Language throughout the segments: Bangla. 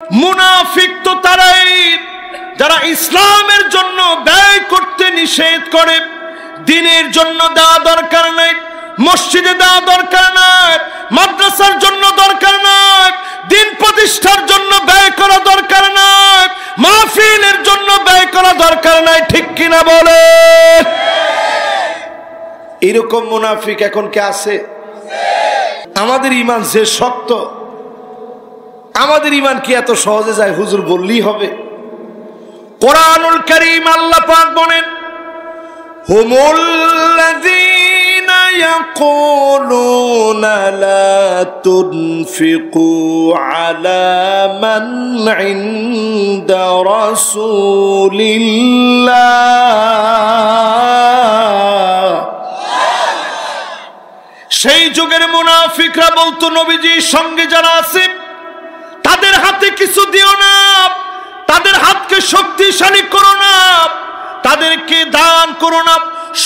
মুনাফিক তো তারাই যারা ইসলামের জন্য ব্যয় করতে নিষেধ করে। দিনের জন্য দেওয়া দরকার নাই, মসজিদে দেওয়া দরকার নাই, মাদ্রাসার জন্য দরকার নাই, দিন প্রতিষ্ঠার জন্য ব্যয় করা দরকার নাই, মাহফিলের জন্য ব্যয় করা দরকার নাই। ঠিক কিনা বলে? এরকম মুনাফিক এখন কে আছে? আমাদের ঈমান যে শক্ত, আমাদের ঈমান কি এত সহজে যায়? হুজুর বললেই হবে? কোরআনুল কারীম আল্লাহ পাক বলেন, হুমুল্লাযীনা ইয়াকুলুনা লা তুনফিকু আলা মান ইনদা রাসূলিল্লাহ। সেই যুগের মুনাফিকরা বলতো, নবীজির সঙ্গে যারা আছে তাদের হাতে কিছু দিও না, তাদের হাতকে শক্তিশালী করো না, তাদেরকে দান করো না,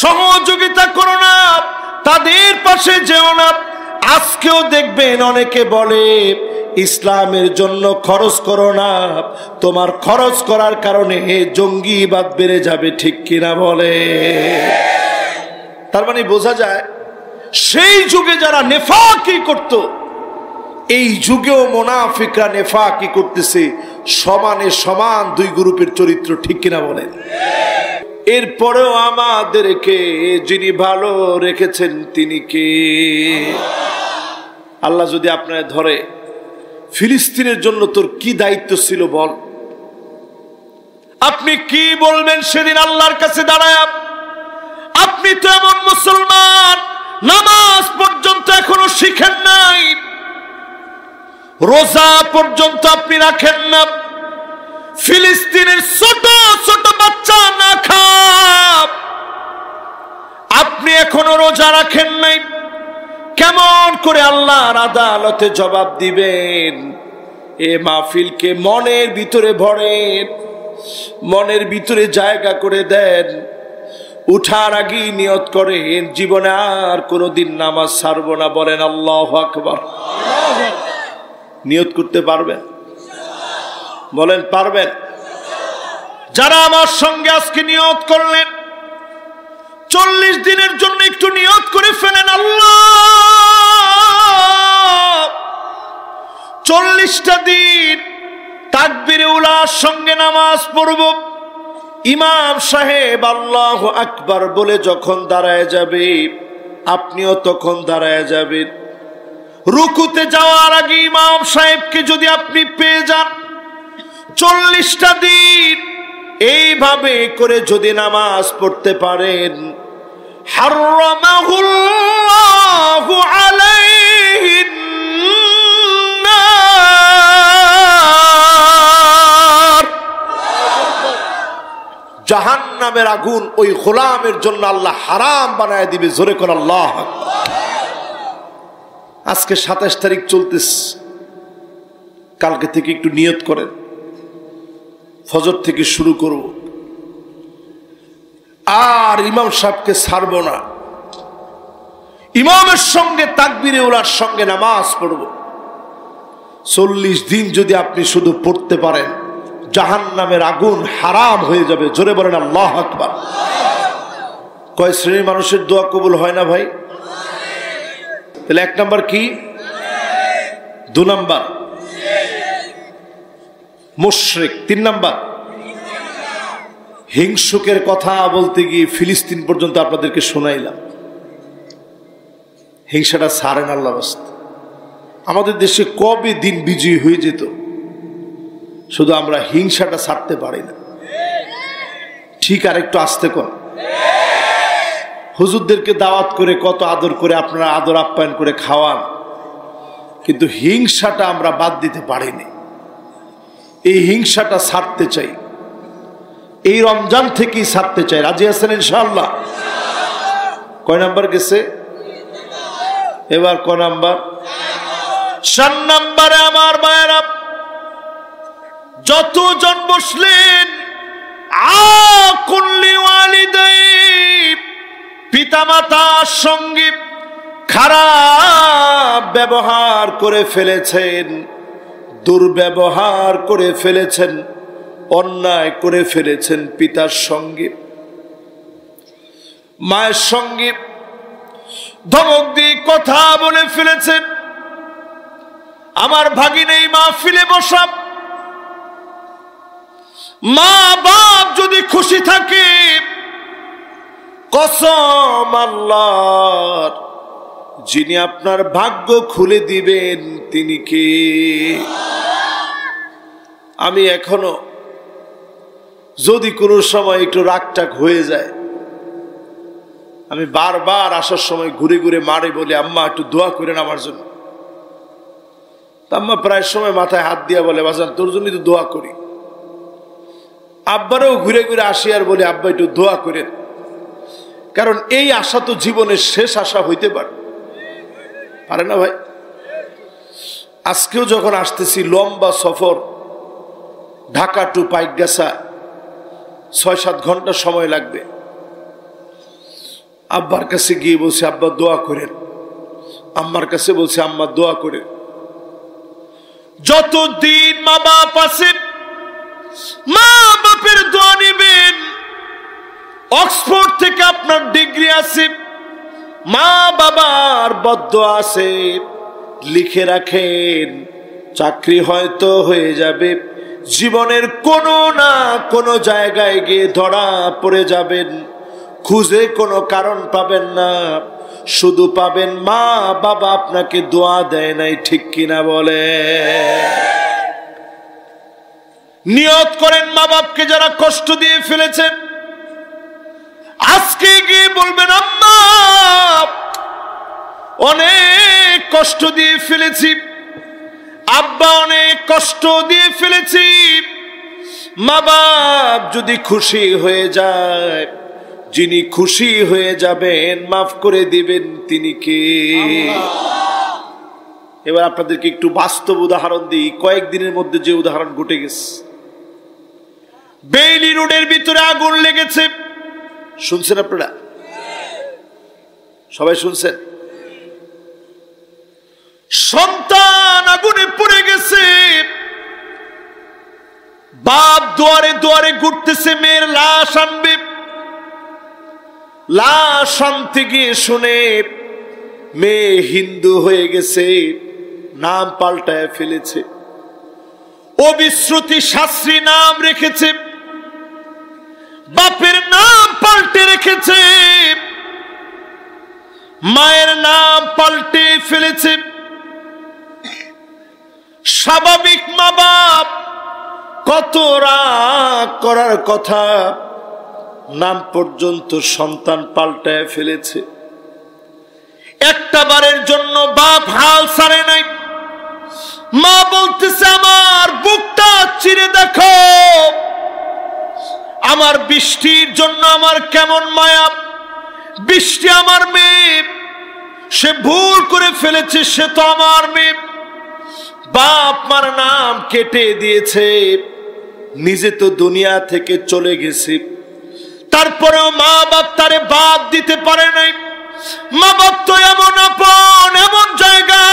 সহযোগিতা করো না, তাদের পাশে যেও না। আজকেও দেখবেন অনেকে বলে ইসলামের জন্য খরচ করো না, তোমার খরচ করার কারণে জঙ্গিবাদ বেড়ে যাবে। ঠিক কিনা বলে? তার মানে বোঝা যায় সেই যুগে যারা নেফাকি করত, এই যুগেও মুনাফিকরা নেফাকি করতেছে। সমানে সমান দুই গ্রুপের চরিত্র। ঠিক কিনা বলেন? এরপরেও আমাদেরকে যিনি ভালো রেখেছেন তিনি কে? আল্লাহ যদি আপনার ধরে, ফিলিস্তিনের জন্য তোর কি দায়িত্ব ছিল বল, আপনি কি বলবেন সেদিন আল্লাহর কাছে দাঁড়ায়? আপনি তো এমন মুসলমান, নামাজ পর্যন্ত এখনো শিখেন নাই, রোজা পর্যন্ত আপনি রাখেন না, ফিলিস্তিনের ছোট ছোট বাচ্চা না খাপ, আপনি এখনো রোজা রাখেন নাই। কেমন করে আল্লাহর আদালতে জবাব দিবেন? এ মাহফিলকে মনের ভিতরে ভরেন, মনের ভিতরে জায়গা করে দেন। উঠার আগেই নিয়ত করেন জীবনে আর কোনোদিন নামাজ ছাড়বো না। বলেন আল্লাহু আকবার। নিয়ত করতে পারবেন? বলেন পারবেন? যারা আমার সঙ্গে আজকে নিয়ত করলেন 40 দিনের জন্য একটু নিয়ত করে ফেলেন, আল্লাহ 40টা দিন তাকবীরে উলার সঙ্গে নামাজ পড়ব। ইমাম সাহেব আল্লাহু আকবার বলে যখন দাঁড়ায় যাবে, আপনিও তখন দাঁড়ায় যাবেন। রুকুতে যাওয়ার আগে ইমাম সাহেবকে যদি আপনি পেয়ে যান, 40টা দিন এইভাবে করে যদি নামাজ পড়তে পারেন, হারামাহুল্লাহু আলাইহিন নার, জাহান্নামের আগুন ওই গোলামের জন্য আল্লাহ হারাম বানায় দিবে। জোরে করে আল্লাহ আকবার। আজকে 27 তারিখ চলতেছে, কালকে থেকে একটু নিয়ত করেন, ফজর থেকে শুরু করব, আর ইমাম সাহেবকে ছাড়বো না, ইমামের সঙ্গে তাকবীরে উলার সঙ্গে নামাজ পড়ব। 40 দিন যদি আপনি শুধু পড়তে পারেন, জাহান্নামের আগুন হারাম হয়ে যাবে। জোরে বলেন আল্লাহু আকবার। কয় শ্রেণীর মানুষের দোয়া কবুল হয় না ভাই? তাহলে 1 নাম্বার কি? 2 নাম্বার মুশরিক, 3 নাম্বার হিংসুকের কথা বলতে গিয়ে ফিলিস্তিন পর্যন্ত আপনাদেরকে শোনাইলাম। হিংসাটা ছাড়েন আল্লাহর রাস্তা। আমাদের দেশে কবে দিন বিজয়ী হয়ে যেত, শুধু আমরা হিংসাটা ছাড়তে পারি না। ঠিক, আর একটু আস্তে কর। হুজুরদেরকে দাওয়াত করে কত আদর করে আপনারা আদর আপ্যায়ন করে খাওয়ান, কিন্তু হিংসাটা আমরা বাদ দিতে পারিনি। এই হিংসাটা ছাড়তে চাই, এই রমজান থেকেই ছাড়তে চাই। রাজি আছেন ইনশাআল্লাহ? কয় নাম্বার গেছে এবার? কয় নাম্বার? 4 নাম্বারে আমার ভাইয়েরা, যতজন বসলেন, আকুল্লি ওয়ালিদাই, পিতামাতার সঙ্গে খারাপ ব্যবহার করে ফেলেছেন, দুর্ব্যবহার করে ফেলেছেন, অন্যায় করে ফেলেছেন পিতার সঙ্গে, মায়ের সঙ্গে ধমক দিয়ে কথা বলে ফেলেছেন। আমার ভাগিনা এই মাহফিলে বসা মা বাপ যদি খুশি থাকে, কসম আল্লাহর, যিনি আপনার ভাগ্য খুলে দিবেন তিনি কে? আমি এখনো যদি কোনো সময় একটু রাগটাগ হয়ে যায়, আমি বারবার আসার সময় ঘুরে ঘুরে মারে বলি, আম্মা একটু দোয়া করেন আমার জন্য। আম্মা প্রায় সময় মাথায় হাত দিয়া বলে, বাজান তোর জন্যই তো দোয়া করি। আব্বারও ঘুরে ঘুরে আসি আর বলি, আব্বা একটু দোয়া করেন। কারণ এই আশা তো জীবনের শেষ আশা হইতে পারে না ভাই। আজকেও যখন আসতেছি, লম্বা সফর, ঢাকা টু পাইকগাছা ৬-৭ ঘন্টা সময় লাগবে। আব্বার কাছে গিয়ে বলছে, আব্বা দোয়া করেন। আম্মার কাছে বলছে, আম্মা দোয়া করেন। যতদিন মা বাপ আছে, মা বাপের দোয়া নিবেন। অক্সফোর্ড থেকে আপনার ডিগ্রি আছে, মা বাবার বদ্দোয়া আছে, লিখে রাখেন। চাকরি হয়তো হয়ে যাবে, জীবনের কোনো না কোনো জায়গায় গিয়ে ধরা পড়ে যাবেন, খুঁজে কোনো কারণ পাবেন না, শুধু পাবেন মা বাবা আপনাকে দোয়া দেয় নাই। ঠিক কিনা বলে? নিয়ত করেন, মা বাপকে যারা কষ্ট দিয়ে ফেলেছেন, আজকে গিয়ে বলবেন, আম্মা অনেক কষ্ট দিয়ে ফেলেছি, আব্বা অনেক কষ্ট দিয়ে ফেলেছি। মা বাপ যদি খুশি হয়ে যায়, যিনি খুশি হয়ে যাবেন, মাফ করে দিবেন তিনি কে? এবার আপনাদেরকে একটু বাস্তব উদাহরণ দিই। কয়েকদিনের মধ্যে যে উদাহরণ ঘটে গেছে, বেইলি রোডের ভিতরে আগুন লেগেছে, শুনছেন আপনারা? সবাই শুনছেন? সন্তান আগুনে পড়ে গেছে, বাপ দুয়ারে দুয়ারে ঘুরতেছে মেয়ের লাশ আনবে। লাশ আনতে গিয়ে শুনে মেয়ে হিন্দু হয়ে গেছে, নাম পাল্টায় ফেলেছে, অবিশ্রুতি শাস্ত্রী নাম রেখেছে, বাপের নাম পাল্টে রেখেছে, মায়ের নাম পাল্টে ফেলেছে। স্বাভাবিক মা বাপ কত রাগ করার কথা, নাম পর্যন্ত সন্তান পাল্টায় ফেলেছে। একটা বারের জন্য বাপ হাল ছাড়ে নাই। মা বলতেছে, আমার বুকটা চিরে দেখো, আমার বৃষ্টির জন্য আমার কেমন মায়া। বৃষ্টি আমার মেয়ে, সে ভুল করে ফেলেছে, সে তো আমার মেয়ে। বাপ মার নাম কেটে দিয়েছে, নিজে তো দুনিয়া থেকে চলে গেছে, তারপরেও মা বাপ তারে বাদ দিতে পারে নাই। মা বাপ তো এমন আপন, এমন জায়গা।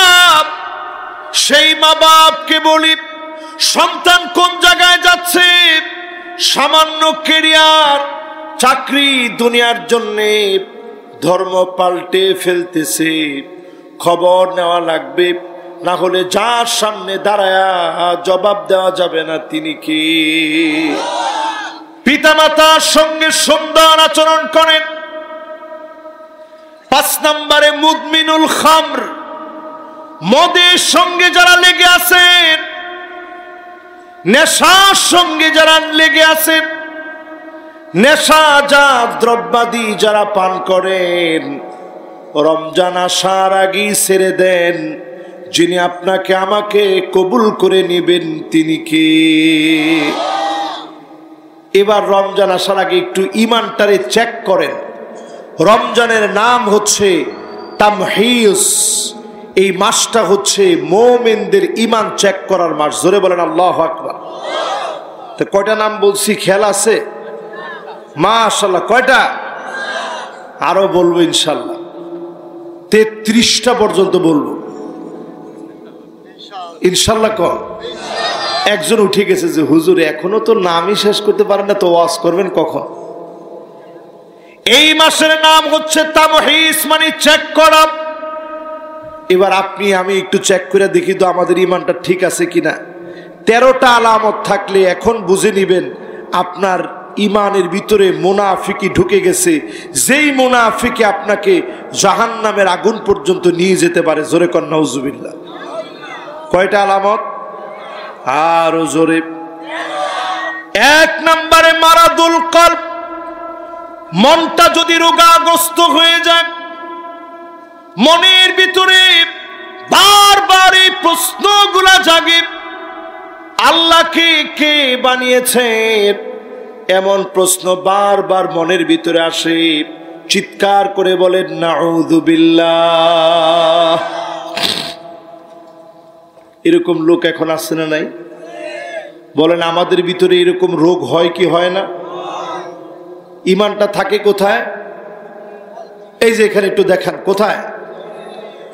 সেই মা বাপকে বলি, সন্তান কোন জায়গায় যাচ্ছে, সামান্য কেরিয়ার, চাকরি, দুনিয়ার জন্যে ধর্ম পাল্টে ফেলতেছে। খবর নেওয়া লাগবে, না হলে যার সামনে দাঁড়ায়া জবাব দেওয়া যাবে না তিনি কি? পিতামাতার সঙ্গে সুন্দর আচরণ করেন। 5 নম্বরে মুদমিনুল খামর, মদের সঙ্গে যারা লেগে আছেন, নেশার সঙ্গে যারা লেগে আছেন, নেশাজাত দ্রব্যাদি যারা পান করেন, রমজান আসার আগেই ছেড়ে দেন। যিনি আপনাকে আমাকে কবুল করে নেবেন তিনি কে? এবার রমজান আসার আগে একটু ইমানটারে চেক করেন। রমজানের নাম হচ্ছে তামহিস। এই মাসটা হচ্ছে মুমিনদের ইমান চেক করার মাস। জোরে বলেন আল্লাহু আকবার। তো কয়টা নাম বলছি খেয়াল আছে? মাশাআল্লাহ। কয়টা? আরো বলবো ইনশাআল্লাহ, 33টা পর্যন্ত বলবো। ইনশাল্লাহ কর। একজন উঠে গেছে যে হুজুর এখনো তো নামই শেষ করতে পারেন না, তো ওয়াজ করবেন কখন? এই মাসের নাম হচ্ছে তামহিস, মানে চেক করা। এবার আপনি আমি একটু চেক করে দেখি তো আমাদের ইমানটা ঠিক আছে কিনা। 13টা আলামত থাকলে এখন বুঝে নিবেন আপনার ইমানের ভিতরে মুনাফিকি ঢুকে গেছে, যেই মুনাফিকে আপনাকে জাহান্নামের আগুন পর্যন্ত নিয়ে যেতে পারে। জোরে কর নাউজুবিল্লাহ। কয়টা আলামত? আরো জোরে। 1 নম্বরে মারাদুল কলব, মনটা যদি রোগাগ্রস্ত হয়ে যায়, মনের ভিতরে বারবার এই প্রশ্নগুলা জাগে, আল্লাহকে কে বানিয়েছে, এমন প্রশ্ন বারবার মনের ভিতরে আসে। চিৎকার করে বলেন নাউযু বিল্লাহ। এরকম লোক এখন আসছে না নাই? বলেন আমাদের ভিতরে এরকম রোগ হয় কি হয় না? ইমানটা থাকে কোথায়? এই যে এখানে একটু দেখান কোথায়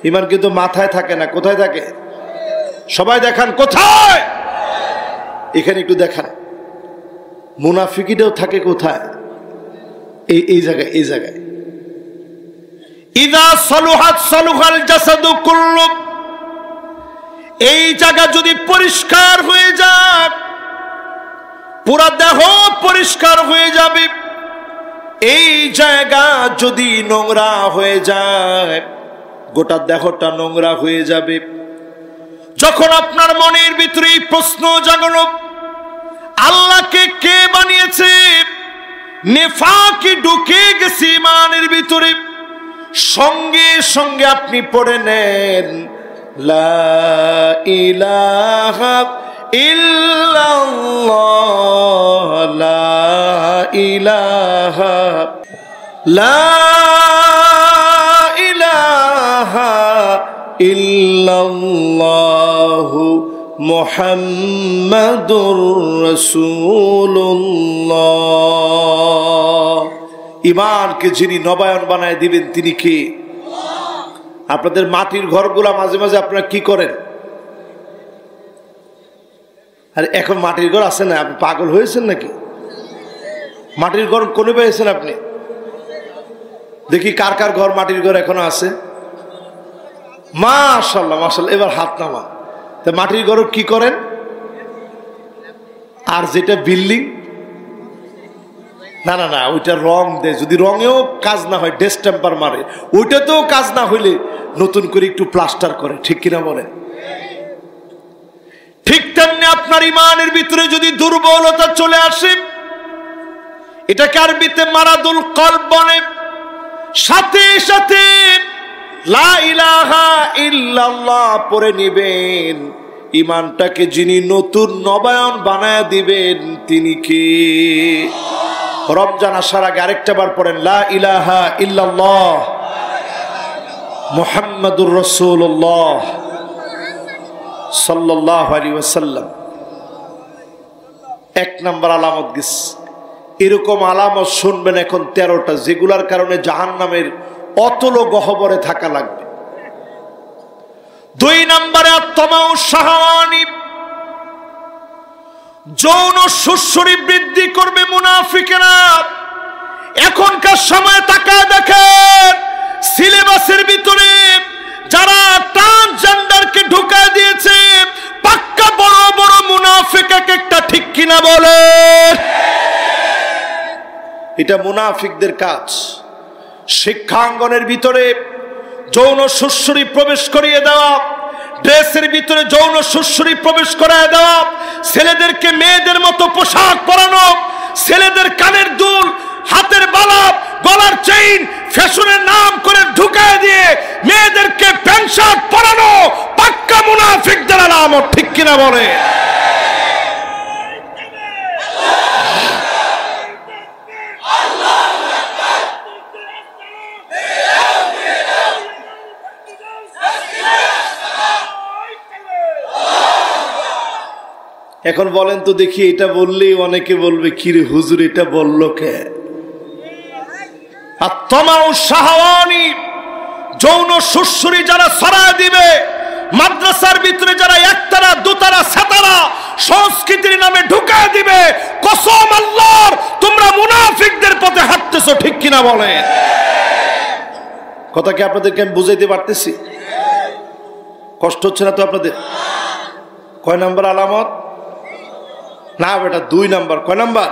ইমান, কিন্তু মাথায় থাকে না। কোথায় থাকে? সবাই দেখান কোথায়? এখানে একটু দেখান। মুনাফিকিটাও থাকে কোথায়? এই জায়গায়, এই জায়গায়। ইযা সালুহাত সালুহাল জাসাদু কুল্লু, এই জায়গা যদি পরিষ্কার হয়ে যায় পুরা দেহ পরিষ্কার হয়ে যাবে। এই জায়গা যদি নোংরা হয়ে যায় গোটা দেহটা নোংরা হয়ে যাবে। যখন আপনার মনের ভিতরে প্রশ্ন জাগলো আল্লাহকে কে বানিয়েছে, নেফাকি ঢুকে গেছে ইমানের ভিতরে, সঙ্গে সঙ্গে আপনি পড়ে নেন লা ইলাহা ইল্লাল্লাহ, লা ইলাহা, লা ইলাহা ইল্লাল্লাহু মুহাম্মাদুর রাসূলুল্লাহ। ইমানকে যিনি নবায়ন বানায় দিবেন তিনি কে? আপনাদের মাটির ঘরগুলা মাঝে মাঝে আপনারা কি করেন? আরে এখন মাটির ঘর আছে না? আপনি পাগল হয়েছেন নাকি? মাটির ঘর কোনে পেয়েছেন আপনি? দেখি কার কার ঘর মাটির ঘর এখনো আছে। মাশাআল্লাহ মাশাআল্লাহ, এবার হাত নামা। তা মাটির ঘর কি করেন? আর যেটা বিল্ডিং, না না না, ওইটা রং দেয়, যদি রঙেও কাজ না হয় ডিস্টেম্পার মারে, ওইটাতেও কাজ না হইলে নতুন করে একটু প্লাস্টার করে, ঠিক কিনা বলেন? ঠিক তেমনি আপনার ইমানের ভিতরে যদি দুর্বলতা চলে আসে, এটাকে আরবিতে মারাদুল কলব বলে, সাথে সাথে লা ইলাহা ইল্লাল্লাহ পড়ে নিবেন। ইমানটাকে যিনি নতুন নবায়ন বানায় দিবেন তিনি কে? রমজান আসার আগে আরেকটা বার পড়েন লা ইলাহা ইল্লাল্লাহ মুহাম্মাদুর রাসূলুল্লাহ সাল্লাল্লাহু আলাইহি ওয়াসাল্লাম। 1 নম্বর আলামত গেস। এরকম আলামত শুনবেন এখন 13টা, যেগুলার কারণে জাহান্নামের অতল গহ্বরে থাকা লাগবে। 2 নম্বরে আত্মাউ শাহাওয়ানি, যৌন সুসুরি বৃদ্ধি করবে মুনাফিকেরা। এখনকার সময় তাকায় দেখেন সিলেবাসের ভিতরে যারা ট্রান্সজেন্ডারকে ঢুকায় দিয়েছে পাক্কা বড় বড় মুনাফিক এক একটা, ঠিক কিনা বলে? এটা মুনাফিকদের কাজ। শিক্ষাঙ্গনের ভিতরে যৌন সুসুরি প্রবেশ করিয়ে দেওয়া, ড্রেসের ভিতরে যৌন সুসুরি প্রবেশ করায় দেওয়া, ছেলেদেরকে মেয়েদের মতো পোশাক পরানো, ছেলেদের কানের দুল, হাতের বালা, গলার চেইন ফ্যাশনের নাম করে ঢুকায় দিয়ে মেয়েদেরকে প্যান্ট শার্ট পরানো পাক্কা মুনাফিকদের আলামত, ঠিক কিনা বলে? এখন বলেন তো দেখি, এটা বললেই অনেকে বলবে কিরে হুজুর এটা বললো কে? আত্মাউ শাহাওয়ানি, যৌন সুসুরি যারা ছড়ায় দিবে মাদ্রাসার ভিতরে যারা একতারা দোতারা সাতারা সংস্কৃতির নামে ঢুকায় দিবে, কসম আল্লাহর তোমরা মুনাফিকদের পথে হাঁটতেছো, ঠিক কিনা বলেন? কথা কি আপনাদেরকে আমি বুঝাইতে পারতেছি? কষ্ট হচ্ছে না তো আপনাদের? কয় নাম্বার আলামত? না বেটা 2 নাম্বার। কয় নাম্বার?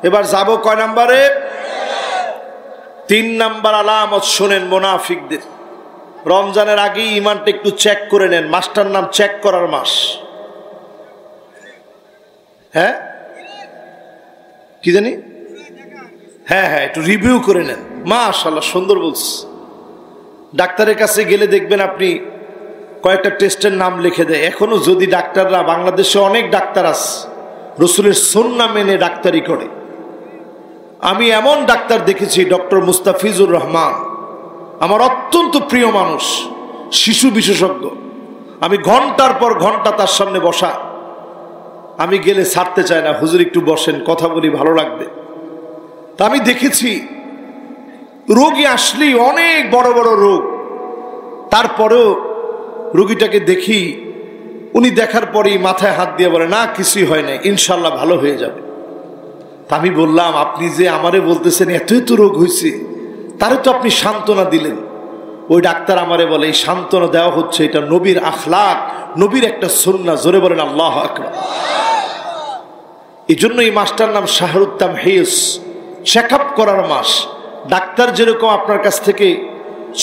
এবার যাব কয় নাম্বারে? 3 নাম্বার আলামত শুনেন মুনাফিকদের। রমজানের আগে ইমানটা একটু চেক করে নেন, মাসটার নাম চেক করার মাস। হ্যাঁ কি জানি, হ্যাঁ হ্যাঁ একটু রিভিউ করে নেন। মাশাআল্লাহ সুন্দর বলছে। ডাক্তারের কাছে গেলে দেখবেন আপনি কয়েকটা টেস্টের নাম লিখে দেয়। এখনো যদি ডাক্তাররা, বাংলাদেশে অনেক ডাক্তার আছে রসুলের সুন্নাহ মেনে ডাক্তারি করে। আমি এমন ডাক্তার দেখেছি, ডক্টর মুস্তাফিজুর রহমান, আমার অত্যন্ত প্রিয় মানুষ, শিশু বিশেষজ্ঞ। আমি ঘন্টার পর ঘন্টা তার সামনে বসা, আমি গেলে ছাড়তে চাই না, হুজুর একটু বসেন কথা বলি ভালো লাগবে। তা আমি দেখেছি রোগী আসলেই অনেক বড় বড় রোগ, তারপরেও রোগীটাকে দেখি, উনি দেখার পরেই মাথায় হাত দিয়ে বলে না কিছুই হয় না, ইনশাল্লাহ ভালো হয়ে যাবে। তা আমি বললাম আপনি যে আমারে বলতেছেন এত এত রোগ হয়েছে, তারে তো আপনি সান্ত্বনা দিলেন। ওই ডাক্তার আমারে বলে এই সান্ত্বনা দেওয়া হচ্ছে, এটা নবীর আখলাক, নবীর একটা সুন্নাহ। জোরে বলেন আল্লাহু আকবার। এই জন্য এই মাসটার নাম শাহরুত তামহিস, চেক আপ করার মাস। ডাক্তার যেরকম আপনার কাছ থেকে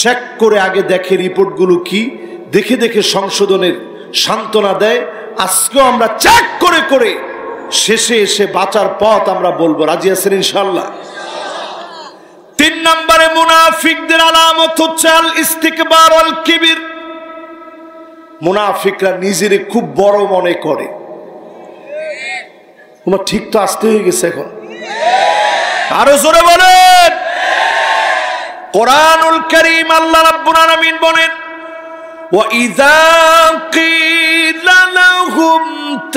চেক করে আগে দেখে রিপোর্টগুলো কি, দেখে দেখে সংশোধনের সান্ত্বনা দেয়, আজকেও আমরা চেক করে করে শেষে এসে বাঁচার পথ আমরা বলবো। রাজি আছেন ইনশাআল্লাহ? 3 নম্বরে মুনাফিকদের আলামত হচ্ছে আল ইস্তিকবার ওয়াল কিবির। মুনাফিকরা নিজেরে খুব বড় মনে করে। তোমার ঠিক তো আসতে হয়ে গেছে এখন, আরো জোরে বলেন। কোরআনুল কারীম আল্লাহ রাব্বুল আলামিন বলেন وَإِذَا قِيلَ لَهُمْ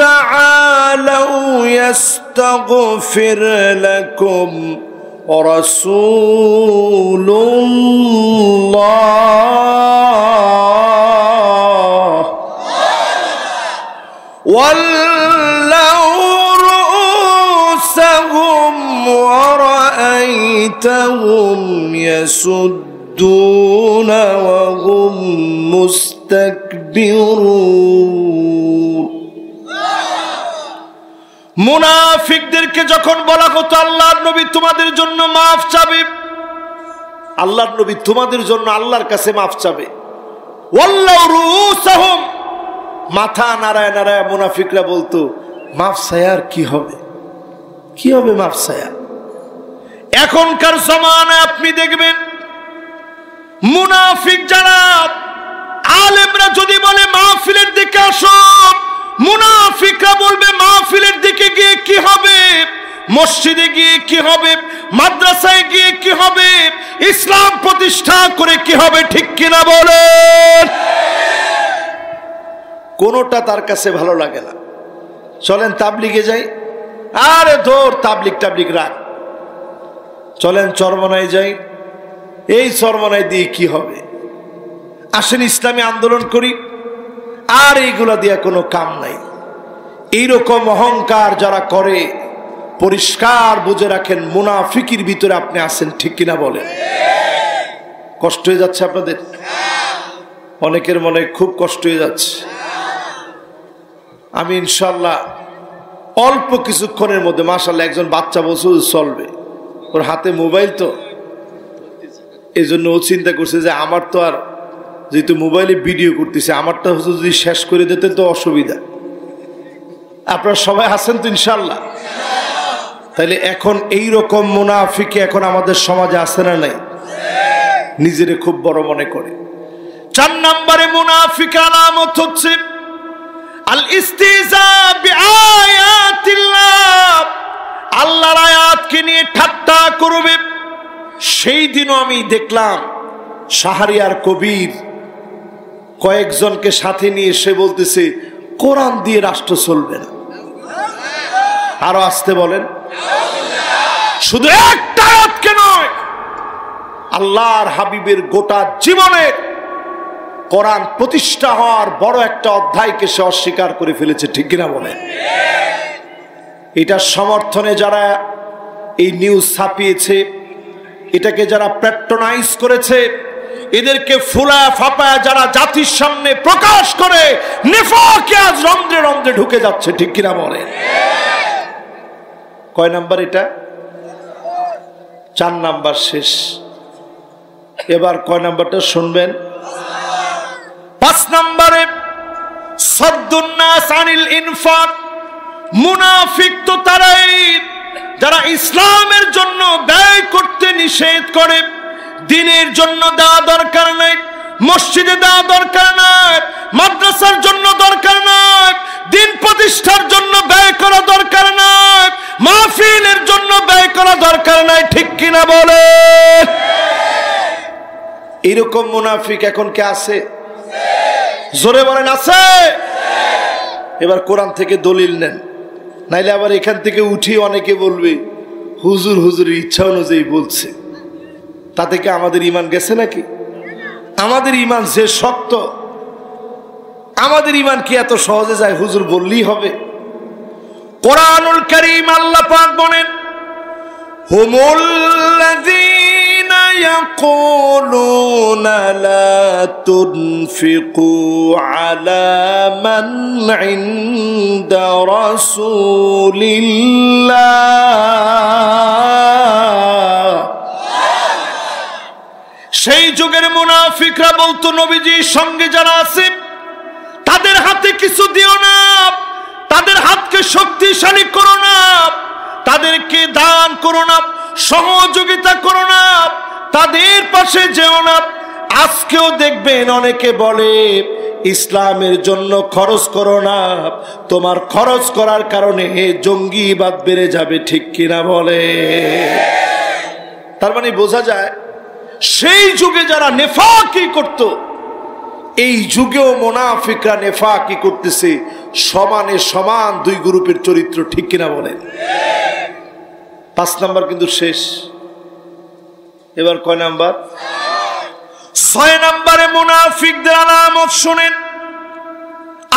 تَعَالَوْا يَسْتَغْفِرْ لَكُمْ رَسُولُ اللَّهِ وَلَّوْا رُءُوسَهُمْ وَرَأَيْتَهُمْ يَسُدُّونَ وَهُمْ মুস্তাকবিরুন। মুনাফিকদেরকে যখন বলা হতো আল্লাহর নবী তোমাদের জন্য মাফ চাবে, আল্লাহর নবী তোমাদের জন্য আল্লাহর কাছে মাফ চাবে, ওয়াল্লাউ রুউসাহুম, মাথা নাড়ায় নাড়ায় মুনাফিকরা বলতো মাফ চায়ার কি হবে, কি হবে মাফ চায়া। এখনকার জমানায় আপনি দেখবেন মুনাফিক যারা, আলেমরা যদি বলে মাহফিলের দিকে আসো, মুনাফিকরা বলবে মাহফিলের দিকে গিয়ে কি হবে, মসজিদে গিয়ে কি হবে, মাদ্রাসায় গিয়ে কি হবে, ইসলাম প্রতিষ্ঠা করে কি হবে, ঠিক কিনা বলেন? কোনটা তার কাছে ভালো লাগে না। চলেন তাবলিগে যাই, আরে ধর তাবলিগ রাখ। চলেন চরমনায় যাই, এই চরমনায় দিয়ে কি হবে, আসেন ইসলামী আন্দোলন করি, আর এইগুলা দিয়ে কোনো কাম নাই। এইরকম অহংকার যারা করে পরিষ্কার বুঝে রাখেন মুনাফিকির ভিতরে আপনি আছেন, ঠিক কিনা বলেন? কষ্ট হয়ে যাচ্ছে আপনাদের? অনেকের মনে খুব কষ্ট হয়ে যাচ্ছে। আমি ইনশাল্লাহ অল্প কিছুক্ষণের মধ্যে, মাশাআল্লাহ একজন বাচ্চা বলছে চলবে, ওর হাতে মোবাইল, তো এই জন্য ও চিন্তা করছে যে আমার তো আর, যেহেতু মোবাইলে ভিডিও করতেছে, আমারটা যদি শেষ করে দিতেন তো অসুবিধা। আপনারা সবাই আছেন তো ইনশাল্লাহ? তাহলে এখন এই রকম মুনাফিক এখন আমাদের সমাজে আছে না নাই? নিজেরে খুব বড় মনে করে। 4 নম্বরে মুনাফিক আলামত হচ্ছে আল ইস্তিজা বিআয়াতিল্লাহ, আল্লাহর আয়াতকে নিয়ে ঠাট্টা করবে। সেই দিনও আমি দেখলাম শাহরিয়ার কবির কয়েকজনকে সাথে নিয়ে সে বলতেছে কোরআন দিয়ে রাষ্ট্র চলবে না। আরো আসতে বলেন। শুধু একটা আয়াতকে নয়, আল্লাহর হাবিবের গোটা জীবনের কোরআন প্রতিষ্ঠা হওয়ার বড় একটা অধ্যায়কে সে অস্বীকার করে ফেলেছে, ঠিক কিনা বলে? এটার সমর্থনে যারা এই নিউজ ছাপিয়েছে, এটাকে যারা প্যাট্রোনাইজ করেছে, এদেরকে ফুলা ফাপায়া যারা জাতির সামনে প্রকাশ করে, নিফাকে আজ রন্ধ্রে রন্ধ্রে ঢুকে যাচ্ছে, ঠিক কিনা বলে? কয় নাম্বার এটা? 4 নাম্বার শেষ। এবার কয় নাম্বারটা শুনবেন? 5 নাম্বারে সাদ্দুন নাস আনিল ইনফাক। মুনাফিক তো তারাই যারা ইসলামের জন্য ব্যয় করতে নিষেধ করে। দিনের জন্য দেওয়া দরকার নাই, মসজিদে দেওয়া দরকার নাই, মাদ্রাসার জন্য দরকার নাই, দিন প্রতিষ্ঠার জন্য ব্যয় করা দরকার নাই, মাহফিলের জন্য ব্যয় করা দরকার নাই, ঠিক কিনা বলে? এরকম মুনাফিক এখন কে আছে? জোরে বলেন আছে? এবার কোরআন থেকে দলিল নেন, নাইলে আবার এখান থেকে উঠি অনেকে বলবে হুজুর হুজুরের ইচ্ছা অনুযায়ী বলছে। তাতে কি আমাদের ঈমান গেছে নাকি? আমাদের ঈমান যে শক্ত, আমাদের ঈমান কি এত সহজে যায় হুজুর বললেই হবে? কোরআনুল কারীম আল্লাহ পাক বলেন, হুমুল্লাযীনা ইয়াকুলুনা লা তুনফিকু আলা মান ইনদা রাসূলিল্লাহ। সেই যুগের মুনাফিকরা বলতো, নবীজির সঙ্গে যারা আছে তাদের হাতে কিছু দিও না, তাদের হাতকে শক্তিশালী করো না, তাদেরকে দান করো না, সহযোগিতা করো না, তাদের পাশে যেও না। আজকেও দেখবেন অনেকে বলে ইসলামের জন্য খরচ করো না, তোমার খরচ করার কারণে জঙ্গিবাদ বেড়ে যাবে, ঠিক কিনা বলে? তার মানে বোঝা যায় সেই যুগে যারা নেফাকি করত, এই যুগেও মুনাফিকরা নেফাকি করতেছে। সমানে সমান দুই গ্রুপের চরিত্র, ঠিক কিনা বলেন? 5 নাম্বার কিন্তু শেষ। এবার কয় নাম্বার? 6 নাম্বারে মুনাফিকদের আলামত শুনেন।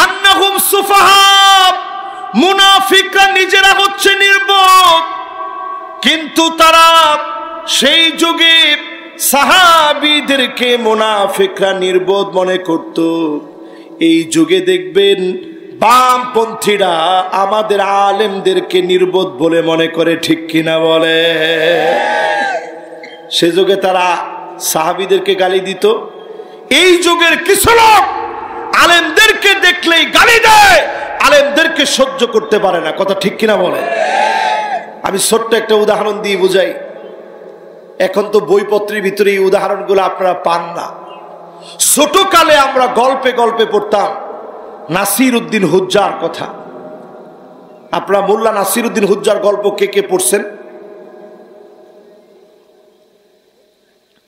আন্নাহুম সুফাহা। মুনাফিকরা নিজেরা হচ্ছে নির্বোধ, কিন্তু তারা সেই যুগে সাহাবীদেরকে মুনাফিকরা নির্বোধ মনে করত। এই যুগে দেখবেন বামপন্থীরা আমাদের আলেমদেরকে নির্বোধ বলে মনে করে, ঠিক কিনা বলে? সে যুগে তারা সাহাবীদেরকে গালি দিত, এই যুগের কিছু লোক আলেমদেরকে দেখলেই গালি দেয়, আলেমদেরকে সহ্য করতে পারে না। কথা ঠিক কিনা বলে? আমি ছোট্ট একটা উদাহরণ দিয়ে বুঝাই। এখন তো বইপত্রের ভিতরে এই উদাহরণগুলো আপনারা পান না। ছোটকালে আমরা গল্পে গল্পে পড়তাম নাসির উদ্দিন হুজ্জার কথা। আপনারা মোল্লা নাসির উদ্দিন হুজ্জার গল্প কে কে পড়ছেন?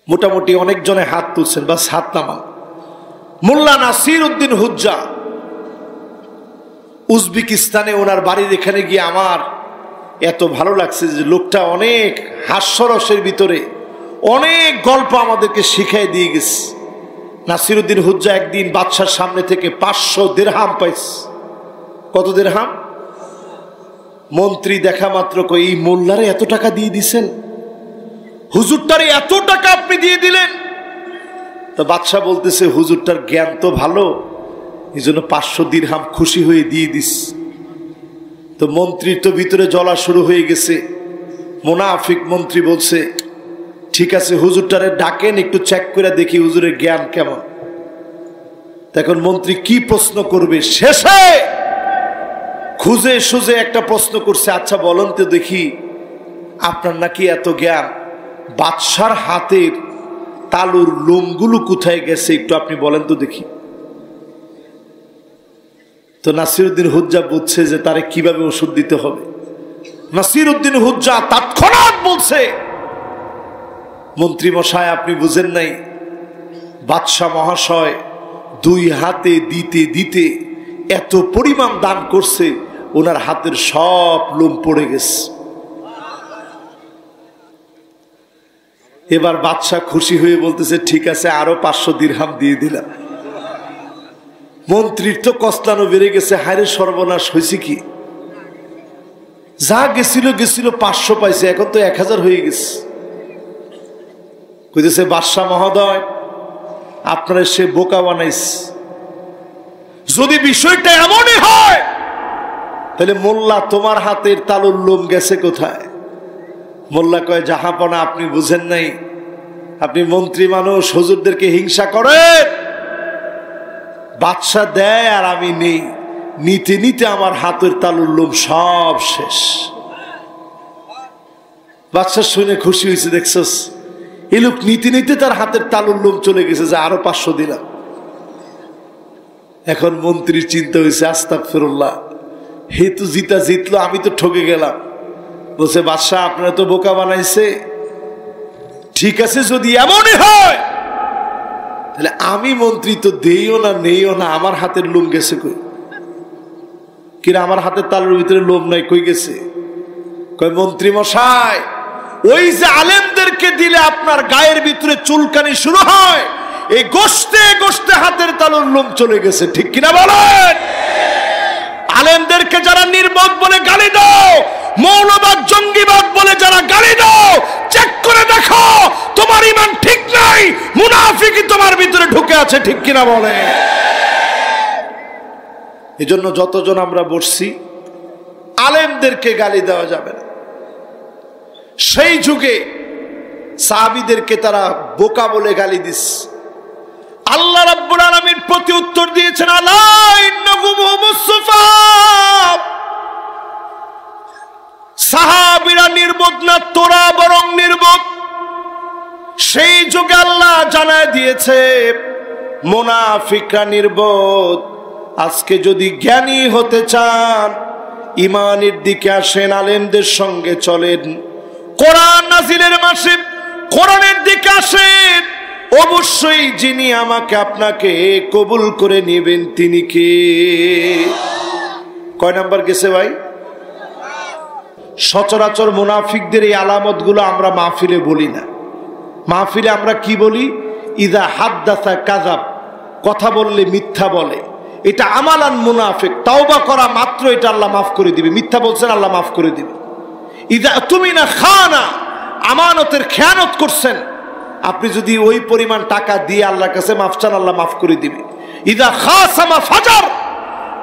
মোটামুটি অনেকজনে হাত তুলছেন, বাস হাত নামান। মোল্লা নাসির উদ্দিন হুজ্জা উজবেকিস্তানে ওনার বাড়ির এখানে গিয়ে আমার এত ভালো লাগছে যে লোকটা অনেক হাস্যরসের ভিতরে অনেক গল্প আমাদেরকে শিখাই দিয়ে গেছে। নাসির উদ্দিন হুজ্জা একদিন বাদশার সামনে থেকে 500 দিরহাম পাইছে। কত দিরহাম? মন্ত্রী দেখা মাত্র কই, এই মোল্লারে এত টাকা দিয়ে দিছেন, হুজুরটারে এত টাকা আপনি দিয়ে দিলেন? তো বাদশাহ বলতেছে, হুজুরটার জ্ঞান তো ভালো, এই জন্য 500 দিরহাম খুশি হয়ে দিয়ে দিস। তো মন্ত্রীর তো ভিতরে জ্বলা শুরু হয়ে গেছে। মুনাফিক মন্ত্রী বলছে, ঠিক আছে হুজুরটারে ডাকেন, একটু চেক করে দেখি হুজুরের জ্ঞান কেমন। তখন মন্ত্রী কি প্রশ্ন করবে, শেষে খুঁজে সুজে একটা প্রশ্ন করছে, আচ্ছা বলেন তো দেখি আপনার নাকি এত জ্ঞান, বাদশার হাতের তালুর লোমগুলো কোথায় গেছে একটু আপনি বলেন তো দেখি। তো নাসির উদ্দিন হুজ্জা বুঝছে যে তারে কিভাবে ওষুধ দিতে হবে। নাসির উদ্দিন হুজ্জা তৎক্ষণাৎ বলছে, মন্ত্রী মশাই আপনি বুঝেন নাই, বাদশাহ মহাশয় 2 হাতে দিতে দিতে এত পরিমাণ দান করছে, ওনার হাতের সব লোম পড়ে গেছে। এবার বাদশাহ খুশি হয়ে বলতেছে, ঠিক আছে আরো 500 দিরহাম দিয়ে দিলাম। মন্ত্রীর তো কস্তানো বেড়ে গেছে, হায়রে সর্বনাশ হয়েছে কি, যা গেছিল 500 পাইছে, এখন তো 1000 হয়ে গেছে। কইতেছে বাদশাহ মহোদয় আপনারা সে বোকা বানাইছে, যদি বিষয়টা এমনই হয় তাহলে মোল্লা তোমার হাতের তালুর লোম গেছে কোথায়? মোল্লা কয় জাহাপনা আপনি বুঝেন নাই, আপনি মন্ত্রী মানুষ, হুজুরদেরকে হিংসা করেন, বাদশা দেয় আর আমি নেই, নিতে নিতে আমার হাতের তালুর লোম সব শেষ। বাদশা শুনে খুশি হয়েছে, দেখছস এই লোক নিতে নিতে তার হাতের তালুর লোম চলে গেছে, যে আরো 500 দিলাম। এখন মন্ত্রীর চিন্তা হয়েছে আস্তাগফিরুল্লাহ, হে তো জিতলো, আমি তো ঠকে গেলাম। বলছে বাদশাহ আপনারা তো বোকা বানাইছে, ঠিক আছে যদি এমনই হয় তাহলে আমি মন্ত্রী তো দেইও না নেইও না, আমার হাতের লোম গেছে কই? কিরা আমার হাতের তালুর ভিতরে লোম নাই, কই গেছে? কয় মন্ত্রী মশাই ওই যে আলেমদেরকে দিলে আপনার গায়ের ভিতরে চুলকানি শুরু হয়, এই গোশতে গোশতে হাতের তালুর লোম চলে গেছে, ঠিক কিনা বলেন? আলেমদেরকে যারা নির্বোধ বলে গালি দাও, মৌলবাদ জঙ্গিবাদ বলে যারা গালি দাও, চেক করে দেখো তোমার ঈমান ঠিক নাই, মুনাফিকই তোমার ভিতরে ঢুকে আছে, ঠিক কিনা বলে? এজন্য যতজন আমরা বসছি আলেমদেরকে গালি দেওয়া যাবে না। সেই যুগে সাহাবীদেরকে তারা বোকা বলে গালি দিস, আল্লাহ রাব্বুল আলামিন প্রতি উত্তর দিয়েছেন আলা ইন্নাহুম হুমুস সুফাহ, সাহাবীরা নির্বোধ না, তোরা বরং নির্বোধ। সেই যুগে আল্লাহ জানায় দিয়েছে মুনাফিকরা নির্বোধ। আজকে যদি জ্ঞানী হতে চান ঈমানের দিকে আসেন, আলেমদের সঙ্গে চলেন, কোরআন নাজিলের মাসে কোরআনের দিকে আসেন, অবশ্যই যিনি আমাকে আপনাকে কবুল করে নেবেন তিনি কে? কয় নাম্বার গেছে ভাই? সচরাচর মুনাফিকদের এই আলামতগুলো আমরা মাহফিলে বলি না। মাহফিলে আমরা কি বলি? ইদা হাদ্দাসা কাযাব, কথা বললে মিথ্যা বলে, এটা আমালান মুনাফিক, তাওবা করা মাত্র এটা আল্লাহ মাফ করে দিবে। মিথ্যা বলছেন আল্লাহ মাফ করে দিবে। ইদা তুমিনা খানা, আমানতের খেয়ানত করছেন, আপনি যদি ওই পরিমাণ টাকা দিয়ে আল্লাহর কাছে মাফ চান আল্লাহ মাফ করে দিবে। ইদা খাসামা ফাজার,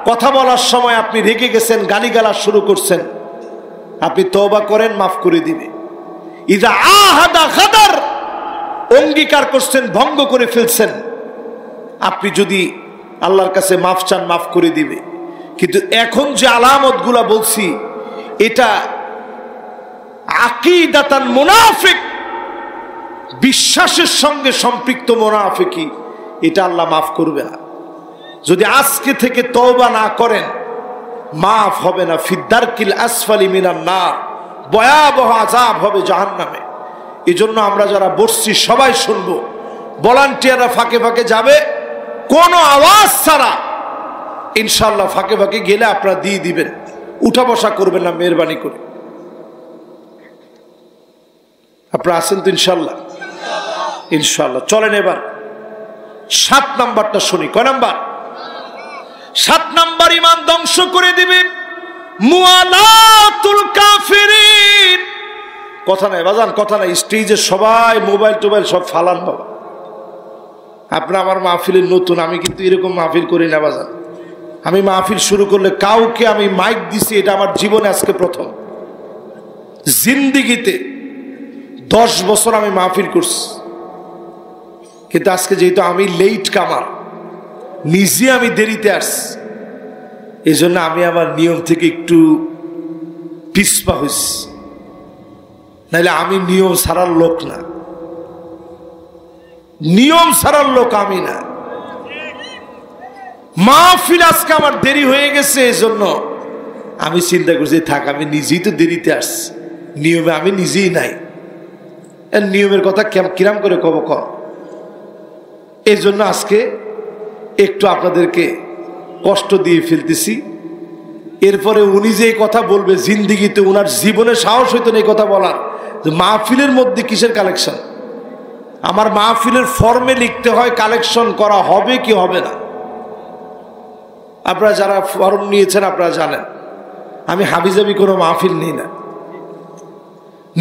কথা বলার সময় আপনি রেগে গেছেন, গালিগালাজ শুরু করছেন, আপনি তওবা করেন মাফ করে দিবে। ইদা আহাদা গাদার, অঙ্গীকার করছেন ভঙ্গ করে ফেলছেন, আপনি যদি আল্লাহর কাছে মাফ চান মাফ করে দিবে। কিন্তু এখন যে আলামতগুলা বলছি এটা আকীদাতান মুনাফিক, বিশ্বাসের সঙ্গে সম্পৃক্ত মুনাফিকি, এটা আল্লাহ মাফ করবে না। যদি আজকে থেকে তওবা না করেন মাফ হবে না। ফিদ্দারকিল আসফালি মিনান নার, ভয়াবহ আযাব হবে জাহান্নামে। এই জন্য আমরা যারা বসছি সবাই শুনবো, ভলান্টিয়াররা ফাঁকে ফাঁকে যাবে, কোনো আওয়াজ ছাড়া ইনশাআল্লাহ ফাঁকে ফাঁকে গেলে আপনারা দিয়ে দিবেন, উঠা বসা করবেন না মেহরবানি করে। আপনারা আছেন তো ইনশাআল্লাহ? ইনশাআল্লাহ। চলেন এবার 7 নাম্বারটা শুনি। কয় নাম্বার? 7 নাম্বার ঈমান ধ্বংস করে দিবে মুআলাতুল কাফিরিন। কথা নাই বাজান, কথা নাই। স্টেজে সবাই মোবাইল টোবাইল সব ফালান বাবা। আপনার আমার মাহফিলের নতুন, আমি কিন্তু এরকম মাহফিল করি না বাজান। আমি মাহফিল শুরু করলে কাউকে আমি মাইক দিছি, এটা আমার জীবনে আজকে প্রথম। জিন্দিগিতে 10 বছর আমি মাহফিল করছি, কিন্তু আজকে যেহেতু আমি লেট কামার, নিজে আমি দেরিতে আসছি, এই জন্য আমি আমার নিয়ম থেকে একটু পিছপা হয়েছি। নাহলে আমি নিয়ম ছাড়ার লোক না, নিয়ম ছাড়ার লোক আমি না। মাহফিল আজকে আমার দেরি হয়ে গেছে, এই জন্য আমি চিন্তা করছি থাক, আমি নিজেই তো দেরিতে আসছি, নিয়মে আমি নিজেই নাই, নিয়মের কথা কিরাম করে কব কর। এই জন্য আজকে একটু আপনাদেরকে কষ্ট দিয়ে ফেলতেছি। এরপরে উনি যে কথা বলবে, জিন্দিগিতে উনার জীবনে সাহস হইতো না এই কথা বলার, যে মাহফিলের মধ্যে কিসের কালেকশন। আমার মাহফিলের ফর্মে লিখতে হয় কালেকশন করা হবে কি হবে না। আপনারা যারা ফর্ম নিয়েছেন আপনারা জানেন আমি হাবিজাবি কোনো মাহফিল নিই না।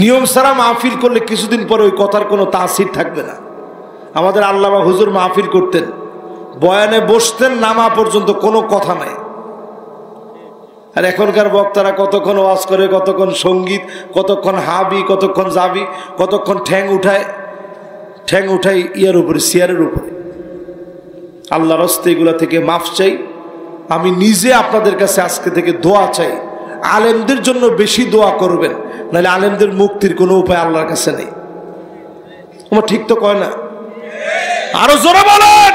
নিয়ম ছাড়া মাহফিল করলে কিছুদিন পরে ওই কথার কোনো তাসির থাকবে না। আমাদের আল্লামা হুজুর মাহফিল করতেন, বয়ানে বসতেন, নামা পর্যন্ত কোনো কথা নাই। আর এখনকার বক্তারা কতক্ষণ ওয়াজ করে, কতক্ষণ সঙ্গীত, কতক্ষণ হাবি, কতক্ষণ যাবি, কতক্ষণ ঠ্যাং উঠায় ইয়ার উপরে, চেয়ারের উপরে। আল্লাহর রাস্তে এগুলা থেকে মাফ চাই। আমি নিজে আপনাদের কাছে আজকে থেকে দোয়া চাই, আলেমদের জন্য বেশি দোয়া করবেন, নাহলে আলেমদের মুক্তির কোনো উপায় আল্লাহর কাছে নেই। আমার ঠিক তো কয় না? আরো জোরে বলেন।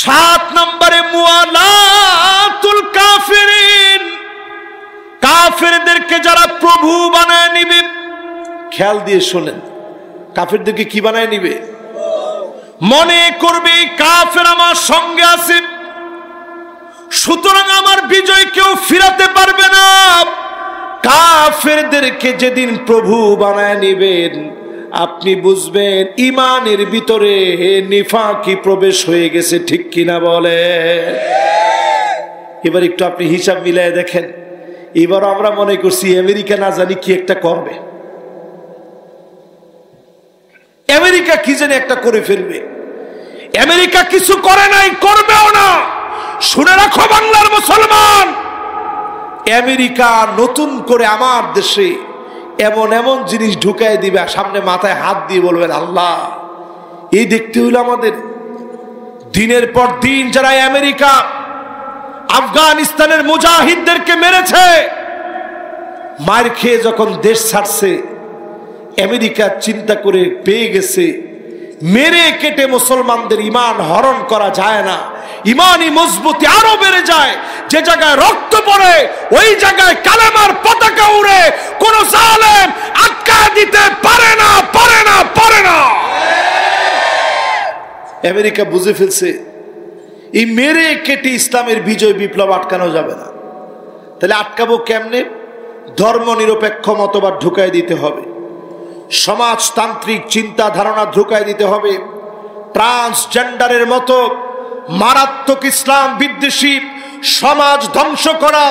7 নম্বরে মুআলাতুল কাফিরিন, কাফেরদেরকে যারা প্রভু বানায় নিবে। খেয়াল দিয়ে শোনেন, কাফেরদেরকে কি বানায় নিবে? মনে করবে কাফের আমার সঙ্গে আছে, সুতরাং আমার বিজয় কেউ ফিরাতে পারবে না। কাফেরদেরকে যেদিন প্রভু বানায় নিবেন আপনি বুঝবেন ইমানের ভিতরে নিফাকি প্রবেশ হয়ে গেছে, ঠিক কিনা বলে? এবার একটু আপনি হিসাব মিলাই দেখেন। এবার আমরা মনে করছি আমেরিকা না জানি কি একটা করবে, আমেরিকা কি জানি একটা করে ফেলবে। আমেরিকা কিছু করে নাই, করবেও না। শুনে রাখো বাংলার মুসলমান, আমেরিকা নতুন করে আমার দেশে এমন এমন জিনিস ঢুকাই দিবে, সামনে মাথায় হাত দিয়ে বলবেন আল্লাহ। এই দেখতে হইল আমাদের দিনের পর দিন যারা আমেরিকা আফগানিস্তানের মুজাহিদদেরকে মেরেছে, মার খেয়ে যখন দেশ ছাড়ছে, আমেরিকা চিন্তা করে পেয়ে গেছে মেরে কেটে মুসলমানদের ইমান হরণ করা যায় না, ইমানি মজবুতি আরো বেড়ে যায়। যে জায়গায় রক্ত পড়ে ওই জায়গায় কালেমার পতাকা উড়ে, কোন জালেম আটকা দিতে পারে না। আমেরিকা বুঝে ফেলছে এই মেরে কেটে ইসলামের বিজয় বিপ্লব আটকানো যাবে না। তাহলে আটকাবো কেমনে? ধর্ম নিরপেক্ষ মতবাদ ঢুকাই দিতে হবে, সমাজতান্ত্রিক চিন্তা ধারণা ঢুকাই দিতে হবে, ট্রান্সজেন্ডারের মতো মারাত্মক ইসলাম বিদ্বেষী সমাজ ধ্বংস করা